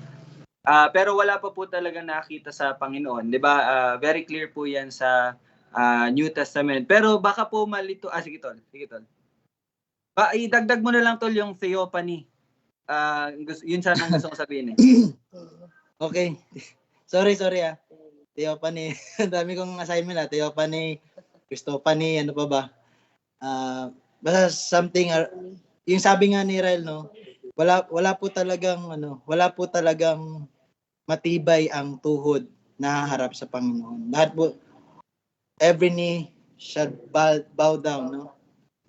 Pero wala pa po talaga nakita sa Panginoon, 'di ba? Very clear po 'yan sa New Testament. Pero baka po malito. Sige tol. Idagdag mo na lang tol yung theophany. Yun sana ang gusto ko sabihin eh. Okay. Sorry. Theophany. Dami kong assignment Theophany, Christophany, ano pa ba? Basta something, yung sabi nga ni Rel, no, wala po talagang matibay ang tuhod na haharap sa Panginoon. Lahat po, every knee shall bow down, no?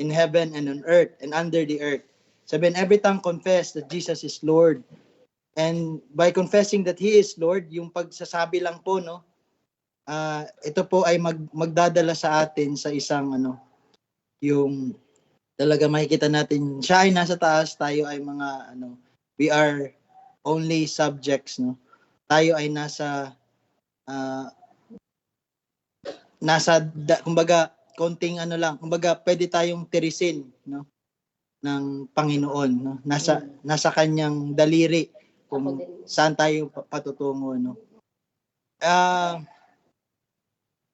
In heaven and on earth and under the earth. Sabihin, every tongue confess that Jesus is Lord. And by confessing that He is Lord, yung pagsasabi lang po, no, ito po ay magdadala sa atin sa isang yung talaga makikita natin, siya ay nasa taas, tayo ay mga we are only subjects, no. Tayo ay nasa kumbaga konting lang, kumbaga pwede tayong tirisin, no, ng Panginoon, no. Nasa kanyang daliri kung saan tayo patutungo, no.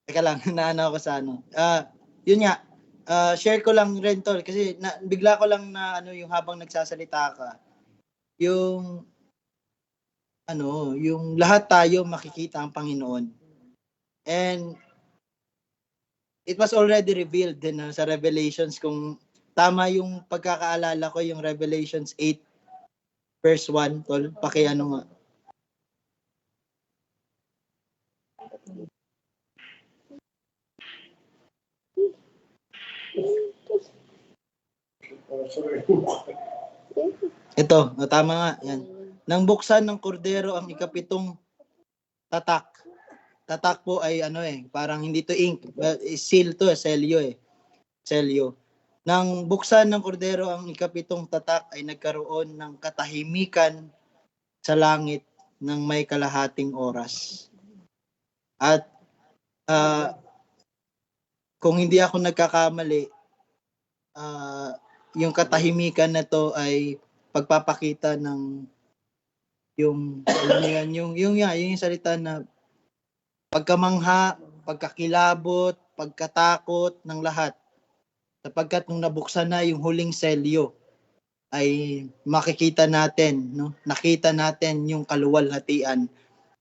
Teka lang, naano ako sa yun nga, share ko lang rin tol, kasi bigla ko lang na yung habang nagsasalita ka, yung lahat tayo makikita ang Panginoon. And it was already revealed din sa Revelations, kung tama yung pagkakaalala ko, yung Revelations 8 verse 1, tol, nga. Ito, tama nga, yan. Nang buksan ng kordero ang ikapitong tatak. Tatak po ay parang hindi to ink, seal to, selyo selyo. Nang buksan ng kordero ang ikapitong tatak, ay nagkaroon ng katahimikan sa langit ng may kalahating oras. At kung hindi ako nagkakamali, yung katahimikan na to ay pagpapakita ng yung salita na pagkamangha, pagkakilabot, pagkatakot ng lahat, sapagkat nung nabuksan na yung huling selyo, ay makikita natin, no? Nakita natin yung kaluwalhatian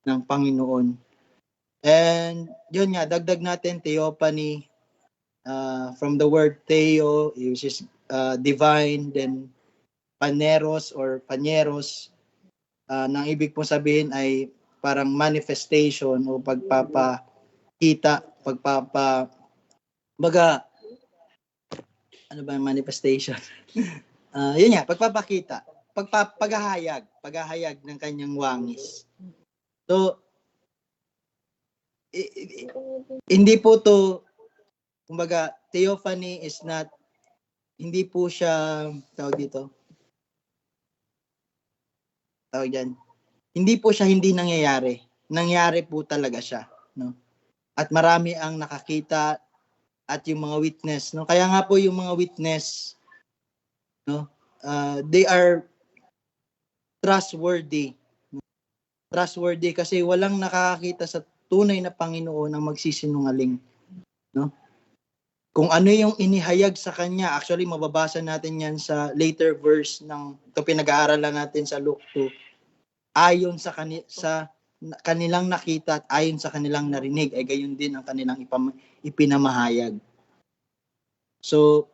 ng Panginoon. And yun nga, dagdag natin theophany, from the word theo, which is divine, then paneros or paneros, nang ibig pong sabihin ay parang manifestation o pagpapakita, baga, ano ba yung manifestation? Yun nga, pagpapakita, paghahayag ng kanyang wangis. So, hindi po to, kumbaga, theophany is not, hindi po siya, tawag dyan, hindi po siya hindi nangyayari. Nangyari po talaga siya, no? At marami ang nakakita at yung mga witness, no? Kaya nga po yung mga witness, no, they are trustworthy. Trustworthy kasi walang nakakakita sa tunay na Panginoon ang magsisinungaling, no? Kung ano yung inihayag sa kanya, actually mababasa natin yan sa later verse ng ito pinag-aaralan natin sa Luke 2. Ayon sa kanilang nakita at ayon sa kanilang narinig, ay gayon din ang kanilang ipinamahayag. So,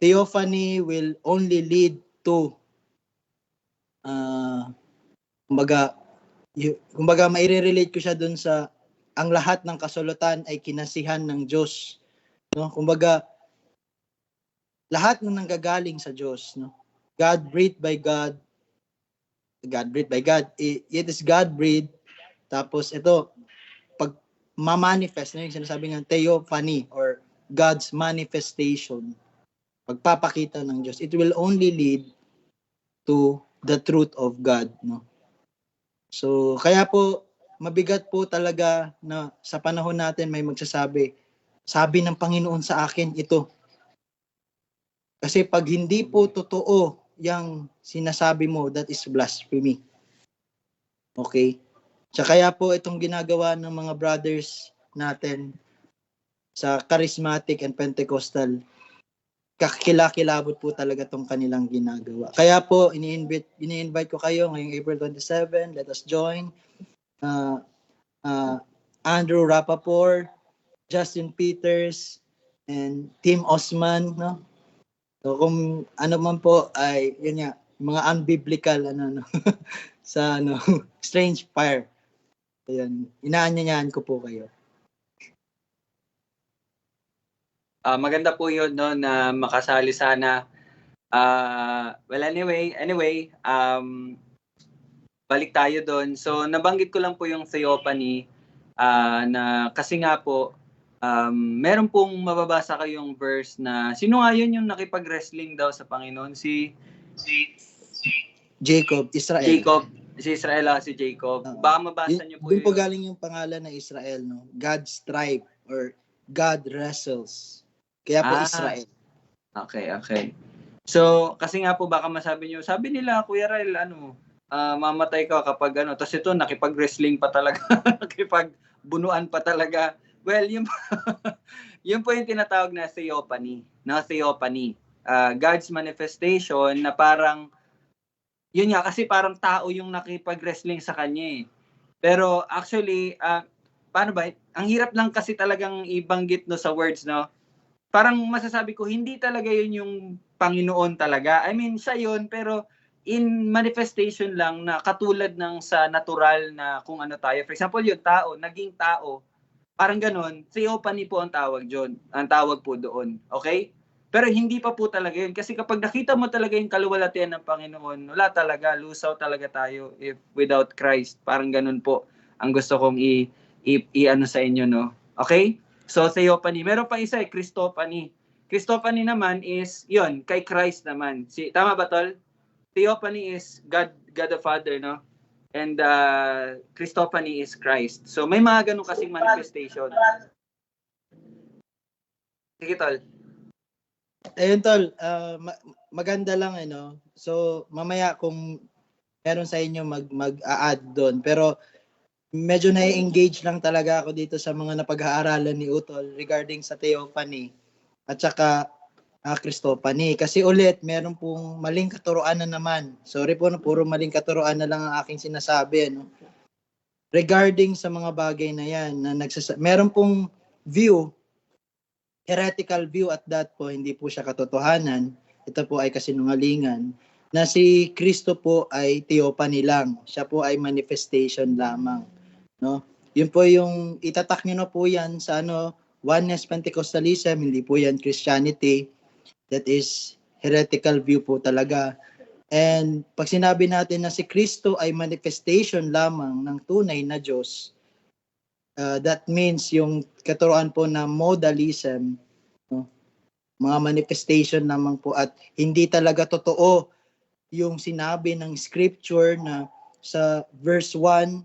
theophany will only lead to kumbaga maire-relate ko siya dun sa ang lahat ng kasulatan ay kinasihan ng Diyos, no? Kumbaga lahat ng nanggagaling sa Diyos, no? God breathed by God, it is God breathed. Tapos ito, pag ma-manifest na yung sinasabi ng theophany or God's manifestation, pagpapakita ng Diyos, it will only lead to the truth of God, no? So, kaya po, mabigat po talaga na sa panahon natin may magsasabi, sabi ng Panginoon sa akin ito. Kasi pag hindi po totoo yung sinasabi mo, that is blasphemy. Okay? So, kaya po itong ginagawa ng mga brothers natin sa charismatic and Pentecostal, kakilakilabot po talaga tong kanilang ginagawa. Kaya po, ini-invite ko kayo ngayong April 27, let us join. Andrew Rappaport, Justin Peters, and Tim Osman, no? So kung ano man po ay yun nga, mga unbiblical sa strange fire. Ayun, inaanyayahan ko po kayo. Maganda po yun, no, na makasali sana. Well, anyway, balik tayo doon. So, nabanggit ko lang po yung theophany na kasi nga po, meron pong mababasa kayong verse na, sino nga yun yung nakipag-wrestling daw sa Panginoon? Si Jacob, Israel. Si Jacob. Baka mabasa niyo po yun. Doon po galing yung pangalan na Israel, no? God strive or God wrestles. Kaya po Israel. Okay. So, kasi nga po baka masabi niyo, sabi nila, Kuya Rael, mamatay ka kapag tapos ito, nakipag-wrestling pa talaga, nakipagbunuan pa talaga. Well, yun po yung tinatawag na theophany. God's manifestation na parang, yun nga, kasi parang tao yung nakipag-wrestling sa kanya eh. Pero actually, paano ba? Ang hirap lang kasi talagang ibanggit sa words, no? Parang masasabi ko, hindi talaga yun yung Panginoon talaga. I mean, siya yun, pero in manifestation lang na katulad ng sa natural na kung ano tayo. For example, yung tao, naging tao, parang ganun, theophany po ang tawag po doon. Okay? Pero hindi pa po talaga yun. Kasi kapag nakita mo talaga yung kaluwalhatian ng Panginoon, wala talaga, lusaw talaga tayo if without Christ. Parang ganun po ang gusto kong sa inyo, no? Okay? So, theophany. Meron pa isa Christophany. Christophany naman is, yun, kay Christ naman. Tama ba, Tol? Theophany is God the Father, no? And Christophany is Christ. So, may mga ganun kasing manifestation. Sige, Tol. Ayun, Tol. Maganda lang, So, mamaya kung meron sa inyo mag-a-add doon. Pero, medyo na-engage lang talaga ako dito sa mga napag-aaralan ni Utol regarding sa theophany. At saka, Cristofani. Kasi ulit, meron pong maling katuruan na naman. Sorry po, no, puro maling katuruan na lang ang aking sinasabi. No? Regarding sa mga bagay na yan, na meron pong view, heretical view at that po, hindi po siya katotohanan. Ito po ay kasinungalingan, na si Kristo po ay theophany lang. Siya po ay manifestation lamang. No? Yun po yung itatak nyo na po yan sa Oneness Pentecostalism, hindi po yan Christianity. That is heretical view po talaga. And pag sinabi natin na si Kristo ay manifestation lamang ng tunay na Diyos, that means yung katuruan po na modalism, no? Mga manifestation lamang po at hindi talaga totoo yung sinabi ng scripture na sa verse 1,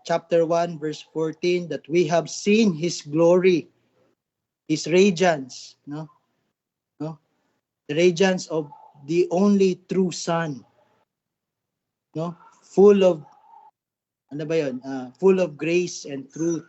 chapter 1 verse 14, that we have seen His glory, His radiance, no? The radiance of the only true Son, no? Full of full of grace and truth.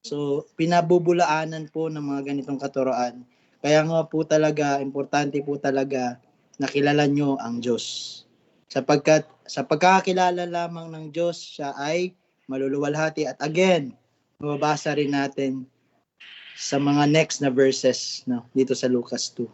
So pinabubulaanan po ng mga ganitong katuroan. Kaya nga po talaga, importante po talaga na kilala nyo ang Diyos. Sapagkat sa pagkakakilala lamang ng Diyos, siya ay maluluwalhati. At again, mababasa rin natin sa mga next na verses, no, dito sa Lucas 2.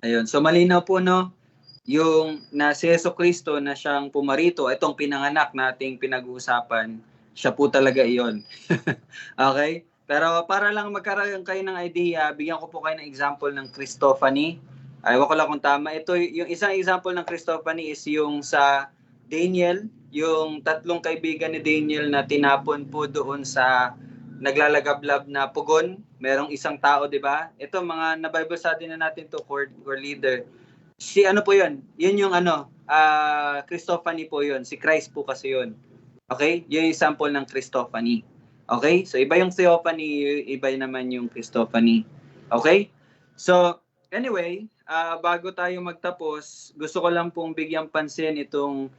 Ayun. So malinaw po, no, yung na si Jesucristo na siyang pumarito, itong pinanganak nating pinag-uusapan, siya po talaga iyon. Okay? Pero para lang magkaroon kayo ng idea, bigyan ko po kayo ng example ng Christophany. Ewan ko lang kung tama. Ito, yung isang example ng Christophany is yung sa Daniel, yung tatlong kaibigan ni Daniel na tinapon po doon sa naglalagablab na pugon. Merong isang tao, di ba? Ito, mga na-Bible study na natin to, core leader. Si ano po yun? Yun yung Christophany po yun. Si Christ po kasi yun. Okay? Yun yung example ng Christophany. Okay? So, iba yung theophany, iba naman yung Christophany. Okay? So, anyway, bago tayo magtapos, gusto ko lang pong bigyang pansin itong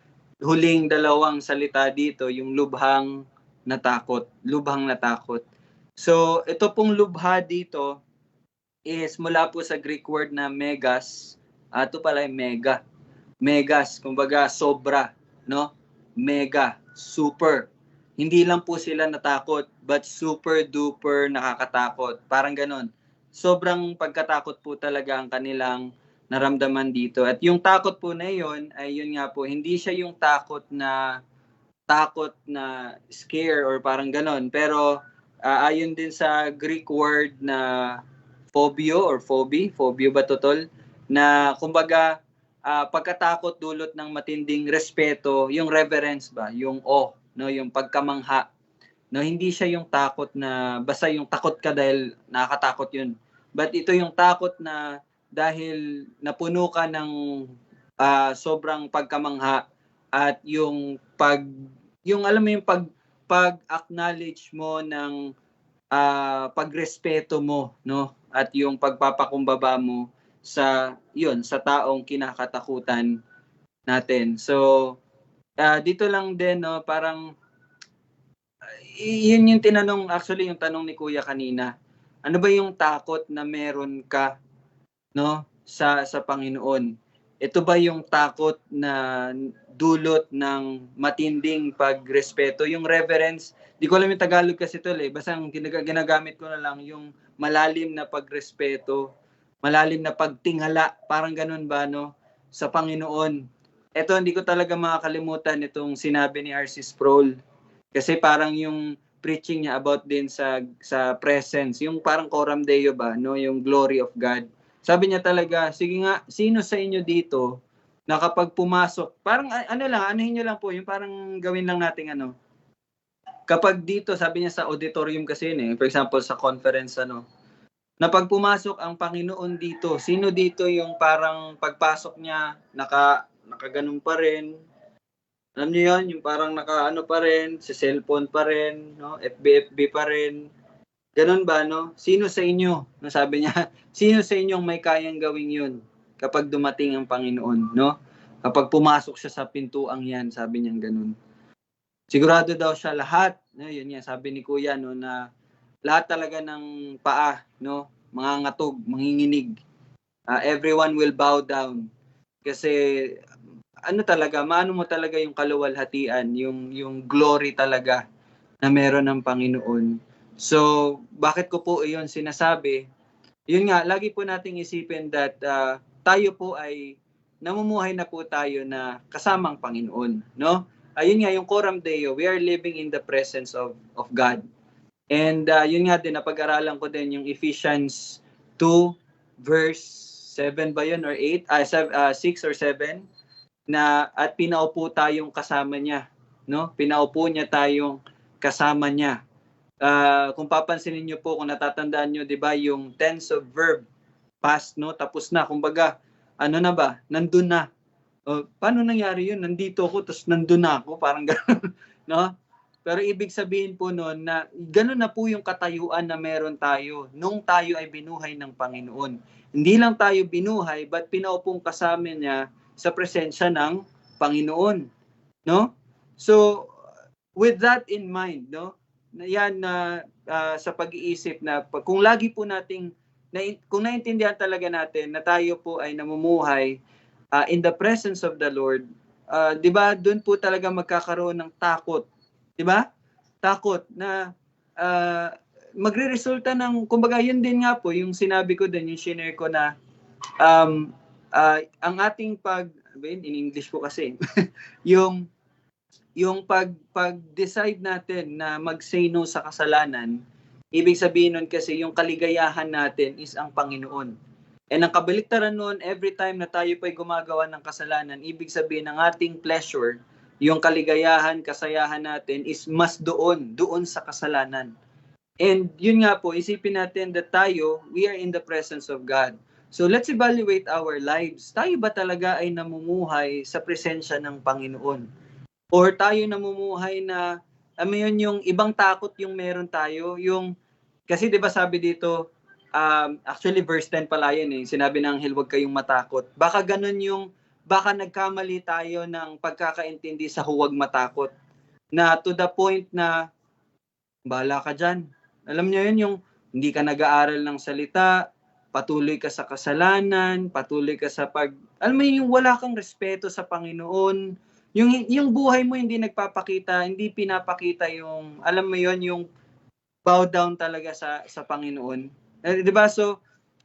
huling dalawang salita dito, yung lubhang natakot. Lubhang natakot. So, ito pong lubha dito is mula po sa Greek word na megas. Ito pala yung mega. Megas, kumbaga sobra, no? Mega, super. Hindi lang po sila natakot, but super duper nakakatakot. Parang ganun. Sobrang pagkatakot po talaga ang kanilang naramdaman dito. At yung takot po na yun, ay yun nga po, hindi siya yung takot na scare or parang ganun. Pero ayon din sa Greek word na phobio or phobia ba totol? Na kumbaga pagkatakot dulot ng matinding respeto, yung reverence ba, yung awe, no, yung pagkamangha. No, hindi siya yung takot na basta yung takot ka dahil nakakatakot yun. But ito yung takot na dahil napuno ka ng sobrang pagkamangha at yung alam mo yung pag-acknowledge mo ng pagrespeto mo, no, at yung pagpapakumbaba mo sa taong kinakatakutan natin. So dito lang din, no, parang yun yung tinanong, actually yung tanong ni Kuya kanina. Ano ba yung takot na meron ka, no, sa Panginoon? Ito ba yung takot na dulot ng matinding pagrespeto, yung reverence? Di ko alam yung Tagalog kasi ito basta ginagamit ko na lang yung malalim na pagrespeto, malalim na pagtingala, parang ganun ba, no, sa Panginoon. Ito, hindi ko talaga makakalimutan itong sinabi ni R.C. Sproul. Kasi parang yung preaching niya about din sa presence, yung parang coram deo ba, no, yung glory of God. Sabi niya talaga, sige nga, sino sa inyo dito na kapag pumasok, parang anuhin niyo lang po, yung parang gawin lang nating kapag dito, sabi niya sa auditorium kasi for example sa conference na pag pumasok ang Panginoon dito, sino dito yung parang pagpasok niya nakaganon pa rin? Alam niyo yun, yung parang nakaano pa rin, sa cellphone pa rin, no? FB pa rin. Ganun ba, no? Sino sa inyo, no, sabi niya, sino sa inyong may kayang gawing yun kapag dumating ang Panginoon, no? Kapag pumasok siya sa pintuang yan, sabi niya ganun. Sigurado daw siya lahat, no? Yun yan, sabi ni Kuya, no, na lahat talaga ng paa, no? Mga ngatog, manginginig. Everyone will bow down. Kasi ano talaga, maano mo talaga yung kaluwalhatian, yung glory talaga na meron ng Panginoon. So, bakit ko po iyon sinasabi? Yun nga, lagi po nating isipin that tayo po ay namumuhay na po tayo na kasamang Panginoon, no? Ayun nga, yung Coram Deo, we are living in the presence of God. And yun nga din, napag-aralan ko din yung Ephesians 2 verse 7 ba yun or 8? 6 or 7 na at pinaupo tayong kasama niya, no? Pinaupo niya tayong kasama niya. Kung papansinin niyo po, kung natatandaan niyo, 'di ba, yung tense of verb past, no? Tapos na, kumbaga, ano na ba? Nandun na. Paano nangyari yun? Nandito ako, tapos nandun na ako, parang gano'n, no? Pero ibig sabihin po noon na gano'n na po yung katayuan na meron tayo nung tayo ay binuhay ng Panginoon. Hindi lang tayo binuhay, but pinaupong kasama niya sa presensya ng Panginoon, no? So, with that in mind, no? Yan na sa pag-iisip na kung lagi po nating kung naintindihan talaga natin na tayo po ay namumuhay in the presence of the Lord, 'di ba? Doon po talaga magkakaroon ng takot. 'Di ba? Takot na magreresulta ng, kumbaga, yun din nga po yung sinabi ko din, yung share ko na ang ating in English po kasi yung pag-decide natin na mag-say no sa kasalanan, ibig sabihin nun kasi yung kaligayahan natin is ang Panginoon. And ang kabaliktaran nun, every time na tayo pa'y gumagawa ng kasalanan, ibig sabihin ng ating pleasure, yung kaligayahan, kasayahan natin is mas doon sa kasalanan. And yun nga po, isipin natin that tayo, we are in the presence of God. So let's evaluate our lives. Tayo ba talaga ay namumuhay sa presensya ng Panginoon? Or tayo namumuhay na, yun, yung ibang takot yung meron tayo, yung, kasi 'di ba sabi dito, actually verse 10 pala yun eh, sinabi ng anghel, huwag kayong matakot. Baka ganun baka nagkamali tayo ng pagkakaintindi sa huwag matakot, na to the point na, bahala ka dyan. Alam niyo yun, yung hindi ka nag-aaral ng salita, patuloy ka sa kasalanan, patuloy ka sa alam mo yung wala kang respeto sa Panginoon, yung buhay mo hindi nagpapakita, hindi pinapakita yung, alam mo yon, yung bow down talaga sa Panginoon. 'Di ba? So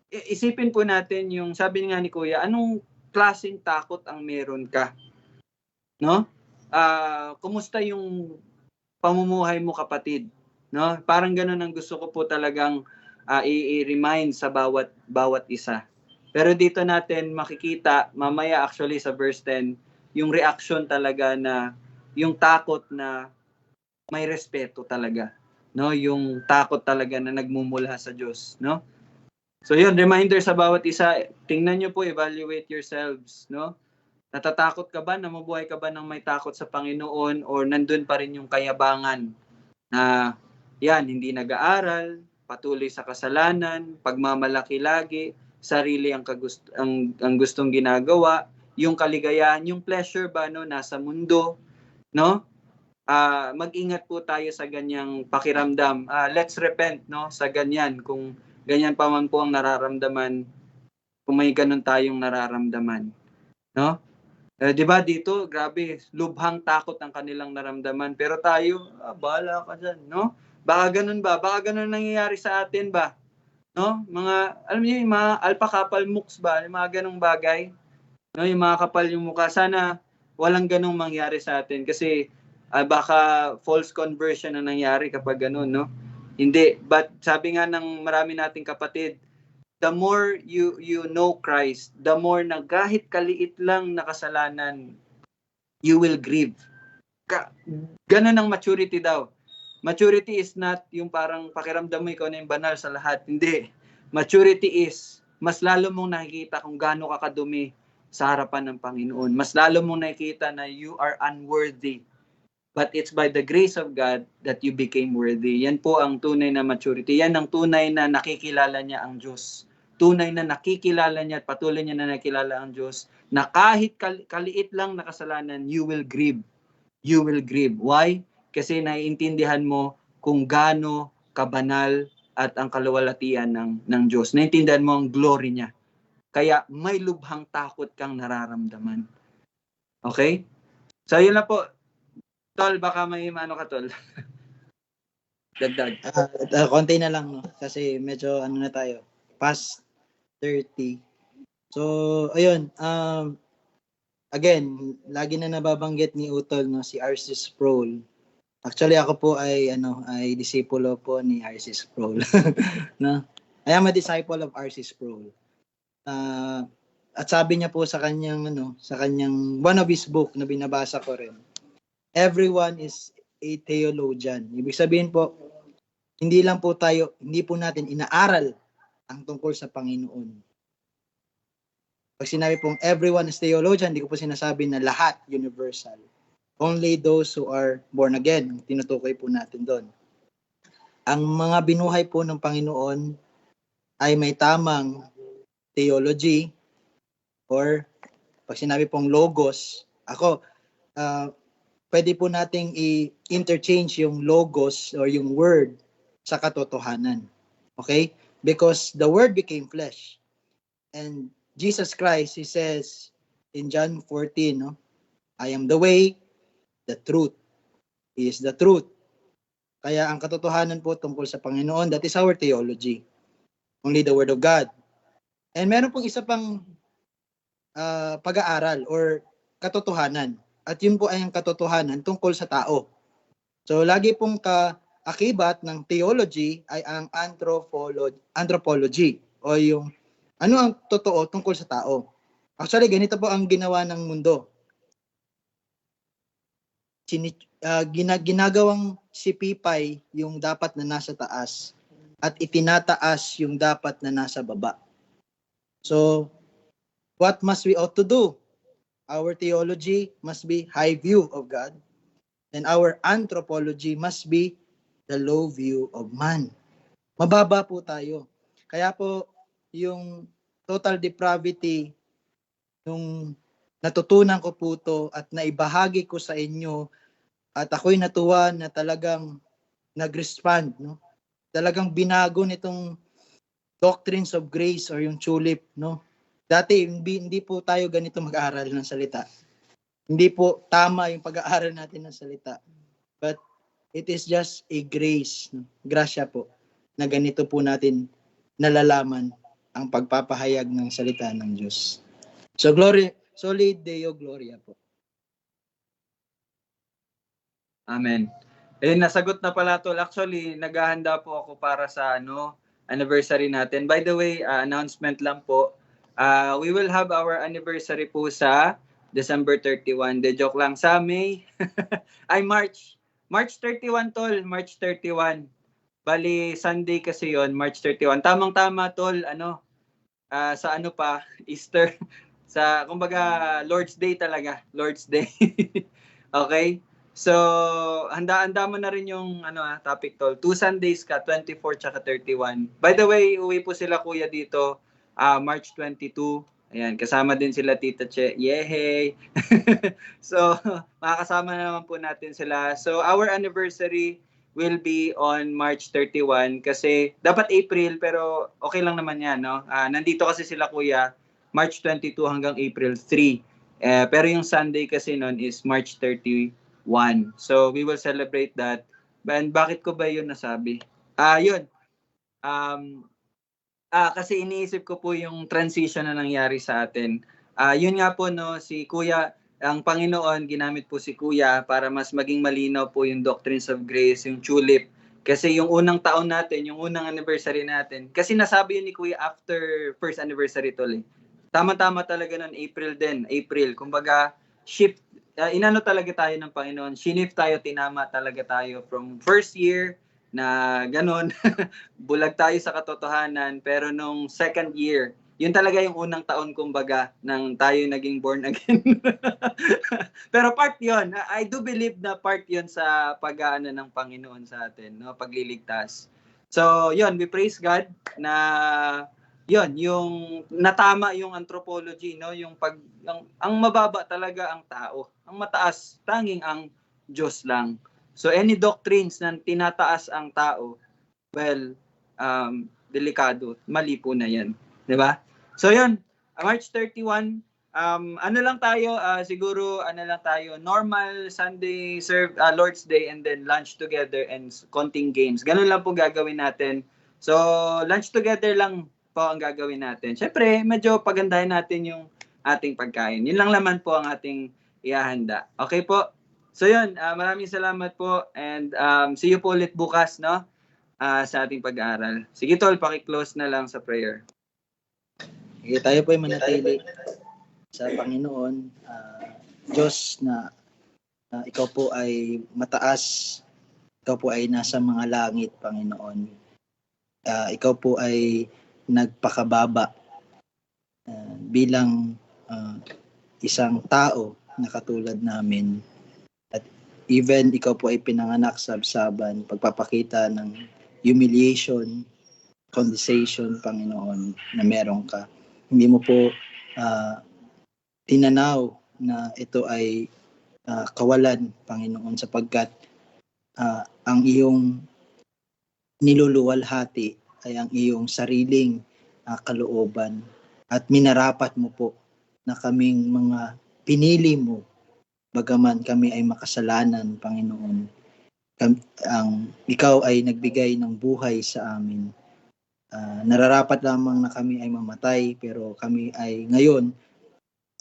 isipin po natin yung sabi nga ni Kuya, anong klaseng takot ang meron ka? No? Kumusta yung pamumuhay mo, kapatid? No? Parang ganoon ang gusto ko po talagang i-remind sa bawat isa. Pero dito natin makikita mamaya, actually sa verse 10, yung reaction talaga na yung takot na may respeto talaga, no? Yung takot talaga na nagmumula sa Diyos, no? So yun, reminder sa bawat isa, tingnan nyo po, evaluate yourselves, no? Natatakot ka ba? Namubuhay ka ba ng may takot sa Panginoon, or nandun pa rin yung kayabangan na yan, hindi nag-aaral, patuloy sa kasalanan, pagmamalaki lagi, sarili ang gustong ginagawa, yung kaligayahan, yung pleasure ba, no, nasa mundo, no? Mag-ingat po tayo sa ganyang pakiramdam. Let's repent, no, sa ganyan, kung ganyan pa man po ang nararamdaman, kung may ganun tayong nararamdaman, no? 'Di ba dito, grabe, lubhang takot ang kanilang naramdaman, pero tayo, bahala ka diyan, no? Baka ganun ba? Baka ganun nangyayari sa atin ba? No? Mga, alam niyo, yung mga alpakapal mooks ba? Yung mga ganung bagay, no, yung mga kapal yung mukha. Sana walang ganung mangyari sa atin, kasi baka false conversion na nangyari kapag ganun, no? Hindi, but sabi nga ng marami nating kapatid, the more you know Christ, the more na kahit kaliit lang na kasalanan, you will grieve. Ganun ang maturity daw. Maturity is not yung parang pakiramdam mo ikaw na yung banal sa lahat. Hindi. Maturity is mas lalo mong nakikita kung gaano ka kadumi sa harapan ng Panginoon. Mas lalo mong nakikita na you are unworthy. But it's by the grace of God that you became worthy. Yan po ang tunay na maturity. Yan ang tunay na nakikilala niya ang Diyos. Tunay na nakikilala niya at patuloy niya na nakilala ang Diyos, na kahit kaliit lang na kasalanan, you will grieve. You will grieve. Why? Kasi naiintindihan mo kung gaano kabanal at ang kaluwalhatian ng Diyos. Naintindihan mo ang glory niya. Kaya may lubhang takot kang nararamdaman. Okay? So yun na po. Tol, baka may ano ka, Tol. Dagdag. Konti na lang, no? Kasi medyo ano na tayo, past 30. So, ayun, again, lagi na nababanggit ni Utol, no, si R.C. Sproul. Actually, ako po ay disipulo po ni R.C. Sproul. No? I am a disciple of R.C. Sproul. At sabi niya po sa kanyang one of his book na binabasa ko rin, everyone is a theologian. Ibig sabihin po, hindi po natin inaaral ang tungkol sa Panginoon. Pag sinabi pong everyone is theologian, hindi ko po sinasabi na lahat universal. Only those who are born again, tinutukoy po natin doon. Ang mga binuhay po ng Panginoon ay may tamang theology, or pag sinabi pong logos, pwede po nating i-interchange yung logos or yung word sa katotohanan. Okay? Because the word became flesh. And Jesus Christ, he says in John 14, no, I am the way, the truth. He is the truth. Kaya ang katotohanan po tungkol sa Panginoon, that is our theology. Only the Word of God. And meron pong isa pang pag-aaral or katotohanan. At yun po ay ang katotohanan tungkol sa tao. So lagi pong kaakibat ng theology ay ang anthropology o yung ano ang totoo tungkol sa tao. Actually, ganito po ang ginawa ng mundo. Ginagawang sipipay yung dapat na nasa taas at itinataas yung dapat na nasa baba. So, what must we ought to do? Our theology must be high view of God, and our anthropology must be the low view of man. Mababa po tayo. Kaya po, yung total depravity, nung natutunan ko po to at naibahagi ko sa inyo, at ako'y natuwa na talagang nag-respond, no? Talagang binago nitong doctrines of grace or yung tulip, no? Dati hindi po tayo ganito mag-aaral ng salita. Hindi po tama yung pag-aaral natin ng salita. But it is just a grace, no? Grasya po na ganito po natin nalalaman ang pagpapahayag ng salita ng Diyos. So Soli Deo Gloria po. Amen. Nasagot na pala, Tol. Actually, naghahanda po ako para sa anniversary natin. By the way, announcement lang po. We will have our anniversary po sa December 31. De joke lang, sa May. Ay, March 31, Tol. March 31. Bali, Sunday kasi yon, March 31. Tamang-tama, Tol. Sa Easter. Sa, kumbaga, Lord's Day talaga. Lord's Day. Okay? So, handa mo na rin yung topic, Tol. 2 Sundays ka, 24 tsaka 31. By the way, uwi po sila kuya dito March 22. Ayan, kasama din sila Tita Che. Yehey! So, makakasama na naman po natin sila. So, our anniversary will be on March 31 kasi dapat April pero okay lang naman yan, no? Nandito kasi sila kuya March 22 hanggang April 3. Pero yung Sunday kasi noon is March 31. So, we will celebrate that. And bakit ko ba yun nasabi? Yun. Kasi iniisip ko po yung transition na nangyari sa atin. Yun nga po, no, si Kuya, ang Panginoon, ginamit po si Kuya para mas maging malinaw po yung doctrines of grace, yung tulip. Kasi yung unang taon natin, yung unang anniversary natin, kasi nasabi yun ni Kuya after first anniversary tuloy. Tama-tama talaga nun, April din. April. Kumbaga, shift. Inano talaga tayo ng Panginoon. Shinif tayo, tinama talaga tayo from first year na ganon. Bulag tayo sa katotohanan. Pero nung second year, yun talaga yung unang taon, kumbaga, nang tayo naging born again. Pero part yun. I do believe na part yun sa pag-aano ng Panginoon sa atin, no? Pagliligtas. So, yun, we praise God na yun, yung natama yung anthropology, no? Yung ang mababa talaga ang tao. Ang mataas, tanging ang Diyos lang. So any doctrines na tinataas ang tao, well, delikado. Mali po na yan. Di ba? So yun, March 31, ano lang tayo, siguro normal Sunday Lord's Day and then lunch together and konting games. Ganun lang po gagawin natin. So, lunch together lang po ang gagawin natin. Siyempre, medyo pagandahin natin yung ating pagkain. Yun lang naman po ang ating ihahanda. Okay po? So yun, maraming salamat po and see you po ulit bukas, no? Sa ating pag-aaral. Sige tol, paki-close na lang sa prayer. Okay, tayo po ay manatili sa Panginoon. Diyos na ikaw po ay mataas, ikaw po ay nasa mga langit, Panginoon. Ikaw po ay nagpakababa bilang isang tao na katulad namin. At even ikaw po ay pinanganak sa sabsaban, pagpapakita ng humiliation, condescension, Panginoon, na meron ka. Hindi mo po tinanaw na ito ay kawalan, Panginoon, sapagkat ang iyong niluluwalhati ay ang iyong sariling kalooban at minarapat mo po na kaming mga pinili mo bagaman kami ay makasalanan, Panginoon. Ikaw ay nagbigay ng buhay sa amin. Nararapat lamang na kami ay mamatay pero kami ay ngayon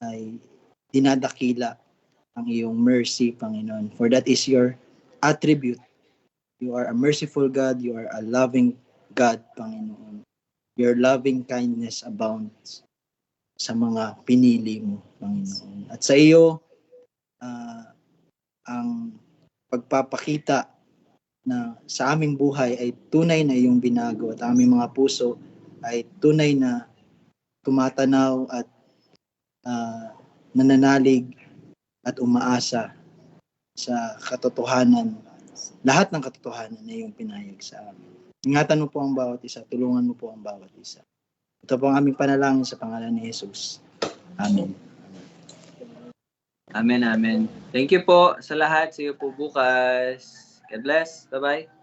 ay dinadakila ang iyong mercy, Panginoon. For that is your attribute. You are a merciful God. You are a loving God, Panginoon. Your loving kindness abounds sa mga pinili mo, Panginoon. At sa iyo, ang pagpapakita na sa aming buhay ay tunay na iyong binago at aming mga puso ay tunay na tumatanaw at nananalig at umaasa sa katotohanan, lahat ng katotohanan na iyong pinahayag sa amin. Ingatan mo po ang bawat isa, tulungan mo po ang bawat isa. Ito po ang aming panalangin sa pangalan ni Jesus. Amen. Amen, amen. Thank you po sa lahat. See you po bukas. God bless. Bye-bye.